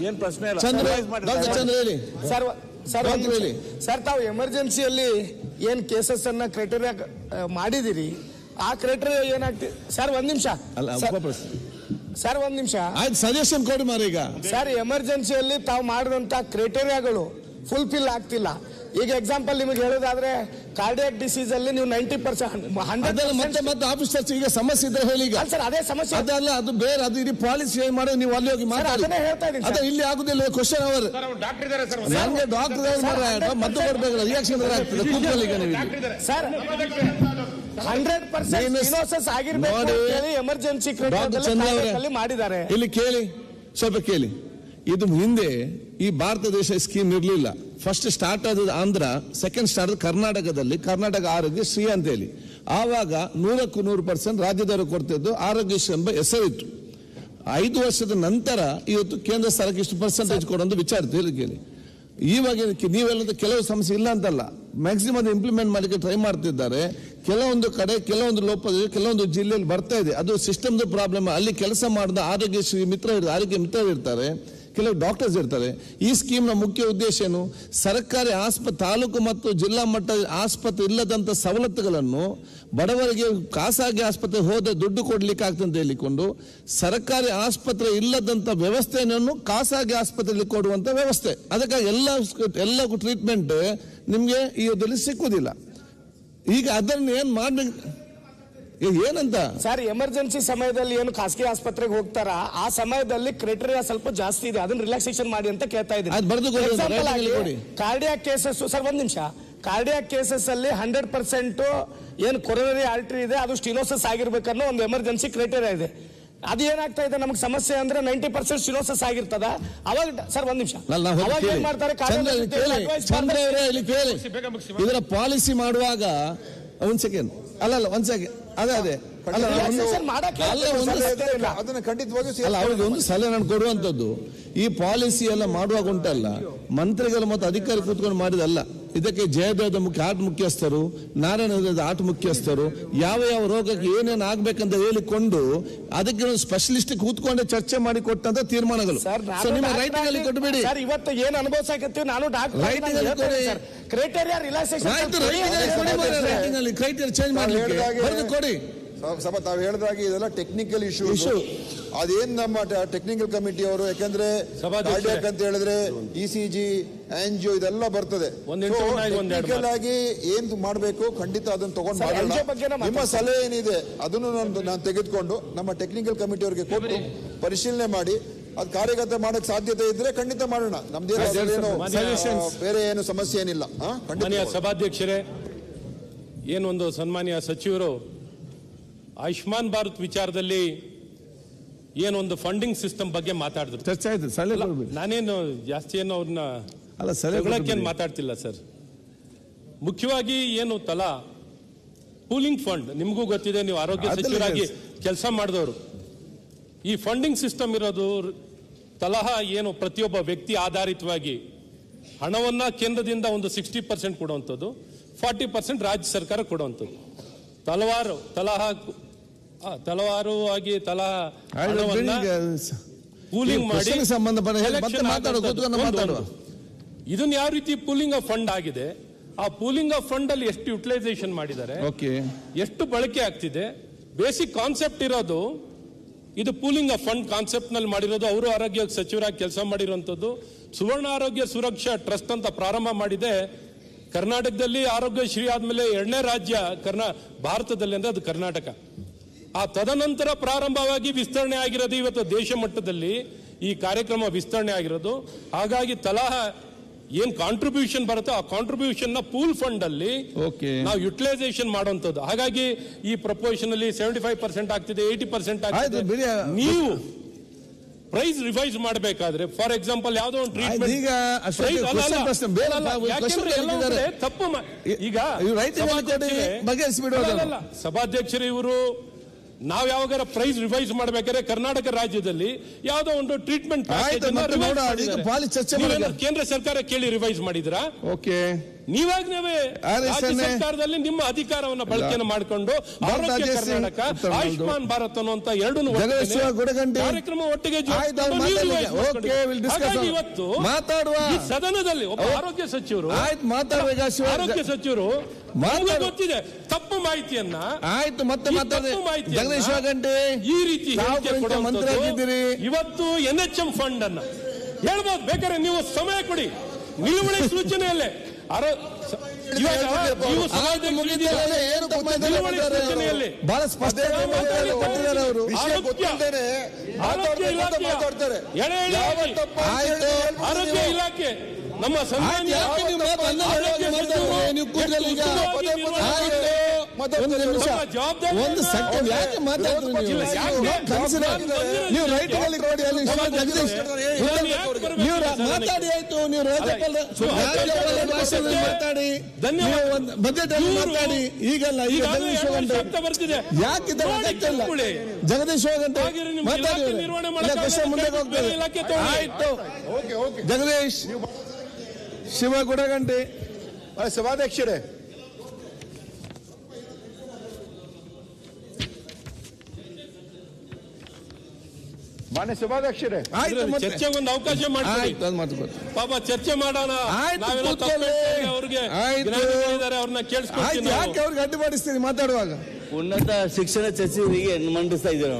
ಏನ್ ಪ್ರಶ್ನೆ ಇಲ್ಲ. ಸರ್, ತಾವು ಎಮರ್ಜೆನ್ಸಿಯಲ್ಲಿ ಏನ್ ಕೇಸಸ್ ಅನ್ನ ಕ್ರೈಟೀರಿಯಾ ಮಾಡಿದಿರಿ, ಆ ಕ್ರೈಟೀರಿಯಾ ಏನಾಗ್ತಿದೆ ಸರ್? ಒಂದ್ ನಿಮಿಷ ಸರ್, ಒಂದ್ ನಿಮಿಷ ಸಜೆಷನ್ ಕೊಡಿ ಮಾರ. ಈಗ ಸರ್, ಎಮರ್ಜೆನ್ಸಿಯಲ್ಲಿ ತಾವು ಮಾಡಿದಂತ ಕ್ರೈಟೀರಿಯಾಗಳು ಫುಲ್ಫಿಲ್ ಆಗ್ತಿಲ್ಲ. ಈಗ ಎಕ್ಸಾಂಪಲ್ ನಿಮಗೆ ಹೇಳೋದಾದ್ರೆ, ಕಾರ್ಡಿಯಾಕ್ ಡಿಸೀಸ್ ಅಲ್ಲಿ ನೀವು 90% ಮತ್ತೆ ಆಫೀಸರ್ಸ್ ಈಗ ಸಮಸ್ಯೆ ಇದ್ರೆ ಹೇಳಿ. ಈಗ ಸರ್, ಅದೇ ಸಮಸ್ಯೆ ಅದಲ್ಲ, ಅದು ಬೇರೆ, ಅದು ಇಡೀ ಪಾಲಿಸಿ ಮಾಡೋ ನೀವು ಅಲ್ಲಿ ಹೋಗಿ ಮಾತಾಡಿ. ಹೇಳ್ತಾ ಇದ್ದೀನಿ ಅದೇ ಇಲ್ಲಿ ಆಗುದಿಲ್ಲ. ಕ್ವಶನ್ ಅವರ್ ನಂಗೆ ಡಾಕ್ಟರ್ ಮದ್ದು ಕೊಡ್ಬೇಕಲ್ಲ, ರಿಯಾಕ್ಷನ್ ಆಗ್ತದೆ. ಕೂತ್ಕೊಳ್ಳಿಗ ನೀವು ಸರ್ 100% ಆಗಿರ್ಬೇಕು ಎಮರ್ಜೆನ್ಸಿ ಮಾಡಿದ್ದಾರೆ. ಇಲ್ಲಿ ಕೇಳಿ, ಸ್ವಲ್ಪ ಕೇಳಿ. ಇದು ಹಿಂದೆ ಈ ಭಾರತ ದೇಶ ಸ್ಕೀಮ್ ಇರಲಿಲ್ಲ. ಫಸ್ಟ್ ಸ್ಟಾರ್ಟ್ ಆದ ಆಂಧ್ರ, ಸೆಕೆಂಡ್ ಸ್ಟಾರ್ಟ್ ಕರ್ನಾಟಕದಲ್ಲಿ, ಕರ್ನಾಟಕ ಆರೋಗ್ಯ ಶ್ರೀ ಅಂತ ಹೇಳಿ. ಆವಾಗ 100% ರಾಜ್ಯದವರು ಕೊಡ್ತಿದ್ದು ಆರೋಗ್ಯಶ್ರೀ ಎಂಬ ಹೆಸರಿತ್ತು. 5 ವರ್ಷದ ನಂತರ ಇವತ್ತು ಕೇಂದ್ರ ಸರ್ಕಾರಕ್ಕೆ ಇಷ್ಟು ಪರ್ಸೆಂಟೇಜ್ ಕೊಡೋದು ವಿಚಾರ ಕೇಳಿ. ಇವಾಗ ನೀವೆಲ್ಲ ಕೆಲವು ಸಮಸ್ಯೆ ಇಲ್ಲ ಅಂತಲ್ಲ, ಮ್ಯಾಕ್ಸಿಮಮ್ ಇಂಪ್ಲಿಮೆಂಟ್ ಮಾಡಲಿಕ್ಕೆ ಟ್ರೈ ಮಾಡ್ತಿದ್ದಾರೆ. ಕೆಲವೊಂದು ಕಡೆ ಕೆಲವೊಂದು ಲೋಪದಲ್ಲಿ ಕೆಲವೊಂದು ಜಿಲ್ಲೆಯಲ್ಲಿ ಬರ್ತಾ ಇದೆ. ಅದು ಸಿಸ್ಟಮ್ದು ಪ್ರಾಬ್ಲಮ್. ಅಲ್ಲಿ ಕೆಲಸ ಮಾಡಿದ ಆರೋಗ್ಯ ಮಿತ್ರರು ಇರ್ತಾರೆ, ಕೆಲವು ಡಾಕ್ಟರ್ಸ್ ಇರ್ತಾರೆ. ಈ ಸ್ಕೀಮ್ನ ಮುಖ್ಯ ಉದ್ದೇಶ ಏನು? ಸರ್ಕಾರಿ ತಾಲೂಕು ಮತ್ತು ಜಿಲ್ಲಾ ಮಟ್ಟದ ಆಸ್ಪತ್ರೆ ಇಲ್ಲದಂತ ಸವಲತ್ತುಗಳನ್ನು ಬಡವರಿಗೆ ಖಾಸಗಿ ಆಸ್ಪತ್ರೆ ಹೋದ ದುಡ್ಡು ಕೊಡ್ಲಿಕ್ಕೆ ಆಗ್ತಂತ ಹೇಳಿಕೊಂಡು ಸರ್ಕಾರಿ ಆಸ್ಪತ್ರೆ ಇಲ್ಲದಂತ ವ್ಯವಸ್ಥೆಯನ್ನು ಖಾಸಗಿ ಆಸ್ಪತ್ರೆಯಲ್ಲಿ ಕೊಡುವಂತ ವ್ಯವಸ್ಥೆ. ಅದಕ್ಕಾಗಿ ಎಲ್ಲ ಟ್ರೀಟ್ಮೆಂಟ್ ನಿಮ್ಗೆ ಈ ಇದರಲ್ಲಿ ಸಿಕ್ಕುದಿಲ್ಲ. ಈಗ ಅದನ್ನು ಏನ್ ಮಾಡ್ಬೇಕು ಏನಂತ ಸರ್, ಎಮರ್ಜೆನ್ಸಿ ಸಮಯದಲ್ಲಿ ಏನು ಖಾಸಗಿ ಆಸ್ಪತ್ರೆಗೆ ಹೋಗ್ತಾರ, ಆ ಸಮಯದಲ್ಲಿ ಕ್ರೈಟೀರಿಯಾ ಸ್ವಲ್ಪ ಜಾಸ್ತಿ ಇದೆ, ಅದನ್ನ ರಿಲ್ಯಾಕ್ಸೇಷನ್ ಮಾಡಿ ಅಂತ ಕೇಳ್ತಾ ಇದ್ದೀನಿ. ಕಾರ್ಡಿಯಾಕ್ ಕೇಸಸ್ ಸರ್, ಒಂದ್ ನಿಮಿಷ, ಕಾರ್ಡಿಯಾಕ್ ಕೇಸಸ್ ಅಲ್ಲಿ 100% ಏನು ಕೊರೊನರಿ ಆರ್ಟರಿ ಇದೆ ಅದು ಸ್ಟಿನೋಸಿಸ್ ಆಗಿರ್ಬೇಕನ್ನೋ ಒಂದು ಎಮರ್ಜೆನ್ಸಿ ಕ್ರೈಟೀರಿಯಾ ಇದೆ. ಅದು ಏನಾಗ್ತಾ ಇದೆ ನಮಗೆ ಸಮಸ್ಯೆ ಅಂದ್ರೆ 90% ಸ್ಟಿನೋಸಿಸ್ ಆಗಿರ್ತದ. ಅವಾಗ ಸರ್ ಒಂದ್ ನಿಮಿಷ, ಅವಾಗ ಏನ್ ಮಾಡ್ತಾರೆ, ಇದರ ಪಾಲಿಸಿ ಮಾಡುವಾಗ ಒಂದ್ ಸೆಕೆಂಡ್ ಅಲ್ಲ ಒಂದ್ ಸೆಕೆಂಡ್ ಅದೇ ಅಲ್ಲ, Relaxation ಮಾಡಕ್ಕೆ ಅಲ್ಲ, ಒಂದು ಅದನ್ನ ಖಂಡಿತವಾಗಿ ಅಲ್ಲ, ಅವ್ರಿಗೆ ಒಂದು ಸಲಹೆ ನಾನು ಕೊಡುವಂಥದ್ದು, ಈ ಪಾಲಿಸಿ ಎಲ್ಲ ಮಾಡುವಾಗ ಉಂಟಲ್ಲ, ಮಂತ್ರಿಗಳು ಮತ್ತು ಅಧಿಕಾರಿ ಕೂತ್ಕೊಂಡು ಮಾಡಿದಲ್ಲ. ಇದಕ್ಕೆ ಜಯದೇವದ ಆರ್ಟ್ ಮುಖ್ಯಸ್ಥರು, ನಾರಾಯಣದ ಆರ್ಟ್ ಮುಖ್ಯಸ್ಥರು ಯಾವ ಯಾವ ರೋಗಕ್ಕೆ ಏನೇನು ಆಗ್ಬೇಕಂತ ಹೇಳಿಕೊಂಡು ಅದಕ್ಕೆ ಸ್ಪೆಷಲಿಸ್ಟ್ ಕೂತ್ಕೊಂಡೆ ಚರ್ಚೆ ಮಾಡಿ ಕೊಟ್ಟಂತ ತೀರ್ಮಾನಗಳು. ಸೊ ನಿಮ್ಮ ರೈಟಿಂಗ್ ಅಲ್ಲಿ ಕೊಟ್ಟಬೇಡಿ ಸರ್. ಇವತ್ತು ಏನು ಅನುಭವಿಸಕತ್ತೀವಿ, ನಾನು Writing ಅಲ್ಲಿ ಕೊಡಿ. ಕ್ರೈಟೇರಿಯಾ ರಿಲ್ಯಾಕ್ಸೇಷನ್ ಕ್ರೈಟೇರಿಯಾ ಚೇಂಜ್ ಮಾಡಲಿಕ್ಕೆ ಬರೆದು ಕೊಡಿ. ಸಭಾ ತಾವು ಹೇಳಿದಾಗೆ ಇದೆಲ್ಲ ಟೆಕ್ನಿಕಲ್ ಇಶ್ಯೂ. ಅದೇನ್ ನಮ್ಮ ಟೆಕ್ನಿಕಲ್ ಕಮಿಟಿ ಅವರು, ಯಾಕಂದ್ರೆ ಕಾರ್ಡಿಯಾಕ್ ಅಂತ ಹೇಳಿದ್ರೆ ECG, ಆಂಜಿಯೋ ಇದೆಲ್ಲ ಬರ್ತದೆ. ಟೆಕ್ನಿಕಲ್ ಆಗಿ ಏನ್ ಮಾಡಬೇಕು ಖಂಡಿತ ಅದನ್ನ ತಗೊಂಡು ಮಾಡೋಣ. ನಿಮ್ಮ ಸಲಹೆ ಏನಿದೆ ಅದನ್ನು ನಾನು ತೆಗೆದುಕೊಂಡು ನಮ್ಮ ಟೆಕ್ನಿಕಲ್ ಕಮಿಟಿ ಅವರಿಗೆ ಕೊಟ್ಟು ಪರಿಶೀಲನೆ ಮಾಡಿ ಅದು ಕಾರ್ಯಗತ ಮಾಡಕ್ ಸಾಧ್ಯತೆ ಇದ್ರೆ ಖಂಡಿತ ಮಾಡೋಣ. ನಮ್ದೇನು ಬೇರೆ ಏನು ಸಮಸ್ಯೆ ಏನಿಲ್ಲ. ಸಭಾಧ್ಯಕ್ಷರೇ, ಏನೊಂದು ಸನ್ಮಾನ್ಯ ಸಚಿವರು ಆಯುಷ್ಮಾನ್ ಭಾರತ್ ವಿಚಾರದಲ್ಲಿ ಏನೊಂದು ಫಂಡಿಂಗ್ ಸಿಸ್ಟಮ್ ಬಗ್ಗೆ ಮಾತಾಡಿದ್ರು. ಚರ್ಚೆ ಆಯ್ತು, ಸಲಹೆ ನಾನೇನು ಜಾಸ್ತಿ ಏನು ಅವ್ರನ್ನ ಸಲಹೆ ಮಾತಾಡ್ತಿಲ್ಲ ಸರ್. ಮುಖ್ಯವಾಗಿ ಏನು ತಲಾ ಪೂಲಿಂಗ್ ಫಂಡ್, ನಿಮಗೂ ಗೊತ್ತಿದೆ, ನೀವು ಆರೋಗ್ಯ ಸಚಿವರಾಗಿ ಕೆಲಸ ಮಾಡಿದವರು. ಈ ಫಂಡಿಂಗ್ ಸಿಸ್ಟಮ್ ಇರೋದು ತಲಹಾ ಏನು ಪ್ರತಿಯೊಬ್ಬ ವ್ಯಕ್ತಿ ಆಧಾರಿತವಾಗಿ ಹಣವನ್ನ ಕೇಂದ್ರದಿಂದ ಒಂದು 60% ಕೊಡುವಂಥದ್ದು, 40% ರಾಜ್ಯ ಸರ್ಕಾರ ಕೊಡುವಂಥದ್ದು. ತಲವಾರು ಆಗಿ ಪೂಲಿಂಗ್ ಮಾಡಿ ಇದನ್ನ ಯಾವ ರೀತಿ ಪೂಲಿಂಗ್ ಆಫ್ ಫಂಡ್ ಆಗಿದೆ, ಆ ಪೂಲಿಂಗ್ ಆಫ್ ಫಂಡ್ ಅಲ್ಲಿ ಎಷ್ಟು ಯುಟಿಲೈಸೇಷನ್ ಮಾಡಿದ್ದಾರೆ, ಎಷ್ಟು ಬಳಕೆ ಆಗ್ತಿದೆ, ಬೇಸಿಕ್ ಕಾನ್ಸೆಪ್ಟ್ ಇರೋದು ಇದು ಪೂಲಿಂಗ್ ಆಫ್ ಫಂಡ್ ಕಾನ್ಸೆಪ್ಟ್ ನಲ್ಲಿ ಮಾಡಿರೋದು. ಅವರು ಆರೋಗ್ಯ ಸಚಿವರಾಗಿ ಕೆಲಸ ಮಾಡಿರುವಂತದ್ದು. ಸುವರ್ಣ ಆರೋಗ್ಯ ಸುರಕ್ಷಾ ಟ್ರಸ್ಟ್ ಅಂತ ಪ್ರಾರಂಭ ಮಾಡಿದೆ ಕರ್ನಾಟಕದಲ್ಲಿ. ಆರೋಗ್ಯಶ್ರೀ ಆದ್ಮೇಲೆ 2ನೇ ರಾಜ್ಯ ಭಾರತದಲ್ಲಿ ಅಂದ್ರೆ ಅದು ಕರ್ನಾಟಕ. ಆ ತದನಂತರ ಪ್ರಾರಂಭವಾಗಿ ವಿಸ್ತರಣೆ ಆಗಿರೋದು ಇವತ್ತು ದೇಶ ಮಟ್ಟದಲ್ಲಿ ಈ ಕಾರ್ಯಕ್ರಮ ವಿಸ್ತರಣೆ ಆಗಿರೋದು. ಹಾಗಾಗಿ ತಲಾ ಏನ್ ಕಾಂಟ್ರಿಬ್ಯೂಷನ್ ಬರುತ್ತೆ ಆ ಕಾಂಟ್ರಿಬ್ಯೂಷನ್ ನ ಪೂಲ್ ಫಂಡ್ ಅಲ್ಲಿ ನಾವು ಯುಟಿಲೈಸೇಷನ್ ಮಾಡುವಂತದ್ದು. ಹಾಗಾಗಿ ಈ ಪ್ರಪೋರ್ಷನ್ ಅಲ್ಲಿ 75% ಆಗ್ತಿದೆ, 80% ಆಗ್ತಿದೆ. ನೀವು ಪ್ರೈಸ್ ರಿವೈಸ್ ಮಾಡಬೇಕಾದ್ರೆ ಫಾರ್ ಎಕ್ಸಾಂಪಲ್ ಯಾವುದೋ ಒಂದು ಟ್ರೀಟ್ಮೆಂಟ್ ತಪ್ಪು ಈಗ ಸಭಾಧ್ಯಕ್ಷರು ಇವರು ನಾವು ಯಾವಾಗಾರ ಪ್ರೈಸ್ ರಿವೈಸ್ ಮಾಡಬೇಕಾದ್ರೆ ಕರ್ನಾಟಕ ರಾಜ್ಯದಲ್ಲಿ ಯಾವುದೋ ಒಂದು ಟ್ರೀಟ್ಮೆಂಟ್ ಕೇಂದ್ರ ಸರ್ಕಾರ ಕೇಳಿ ರಿವೈಸ್ ಮಾಡಿದ್ರಾ? ನೀವಾಗ ನೀವೇ ರಾಜ್ಯ ಸರ್ಕಾರದಲ್ಲಿ ನಿಮ್ಮ ಅಧಿಕಾರವನ್ನು ಬಳಕೆಯನ್ನು ಮಾಡಿಕೊಂಡು ಆರೋಗ್ಯ ಕರ್ನಾಟಕ, ಆಯುಷ್ಮಾನ್ ಭಾರತ್ ಅನ್ನುವಂತ ಎರಡೂ ಕಾರ್ಯಕ್ರಮ ಒಟ್ಟಿಗೆ ಇವತ್ತು ಈ ಸದನದಲ್ಲಿ ಒಬ್ಬ ಆರೋಗ್ಯ ಸಚಿವರು ಗೊತ್ತಿದೆ ತಪ್ಪು ಮಾಹಿತಿಯನ್ನ ಈ ರೀತಿ ಇವತ್ತು NHM ಫಂಡ್ ಅನ್ನ ಹೇಳ್ಬೋದು. ಬೇಕಾದ್ರೆ ನೀವು ಸಮಯ ಕೊಡಿ, ನಿಲುವಳಿ ಸೂಚನೆಯಲ್ಲೇ ಬಹಳ ಸ್ಪಷ್ಟ ಆರೋಗ್ಯ ಇಲಾಖೆ ನಮ್ಮ ಒಂದು ಸೆಕೆಂಡ್ ಯಾಕೆ ನೀವು ರೈಟ್ ಕೊಡಿ, ಅಲ್ಲಿ ನೀವು ಮಾತಾಡಿ ಆಯ್ತು, ನೀವು ಮಾತಾಡಿ, ಬಜೆಟ್ ಅಲ್ಲಿ ಮಾತಾಡಿ. ಈಗಲ್ಲ, ಈಗ ಯಾಕೆ ಜಗದೀಶ್ ಮಾತಾಡಿ, ಮುಂದೆ ಹೋಗ್ತೇವೆ. ಆಯ್ತು, ಜಗದೀಶ್ ಶಿವ ಗುಡಗಂಟೆ. ಸಭಾಧ್ಯಕ್ಷರೇ, ಮಾನ್ಯ ಸಭಾಧ್ಯಕ್ಷರೇ, ಚರ್ಚೆಗೆ ಒಂದು ಅವಕಾಶ ಮಾಡಿ ಪಾಪ ಚರ್ಚೆ ಮಾಡೋಣ. ಅವ್ರಿಗೆ ಅವ್ರನ್ನ ಕೇಳಿಸ್ಕೊಳ್ತೀನಿ. ಯಾಕೆ ಅವ್ರಿಗೆ ಅಡ್ಡಿಪಡಿಸ್ತೀರಿ ಮಾತಾಡುವಾಗ? ಉನ್ನತ ಶಿಕ್ಷಣ ಸಚಿವರಿಗೆ ಮಂಡಿಸ್ತಾ ಇದ್ದೀರಾ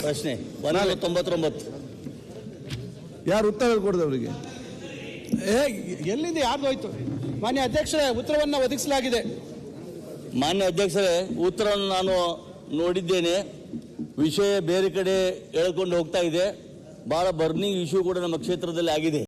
ಪ್ರಶ್ನೆ 199. ಯಾರು ಉತ್ತರ ಕೊಡೋದು ಅವರಿಗೆ? ಎಲ್ಲಿಂದ ಯಾರ್ದು ಹೋಯ್ತು? ಮಾನ್ಯ ಅಧ್ಯಕ್ಷರೇ, ಉತ್ತರವನ್ನು ಒದಗಿಸಲಾಗಿದೆ. ಮಾನ್ಯ ಅಧ್ಯಕ್ಷರೇ, ಉತ್ತರವನ್ನು ನಾನು ನೋಡಿದ್ದೇನೆ. ವಿಷಯ ಬೇರೆ ಕಡೆ ಎಳ್ಕೊಂಡು ಹೋಗ್ತಾ ಇದೆ. ಬಹಳ ಬರ್ನಿಂಗ್ ಇಶ್ಯೂ ಕೂಡ ನಮ್ಮ ಕ್ಷೇತ್ರದಲ್ಲಿ ಆಗಿದೆ.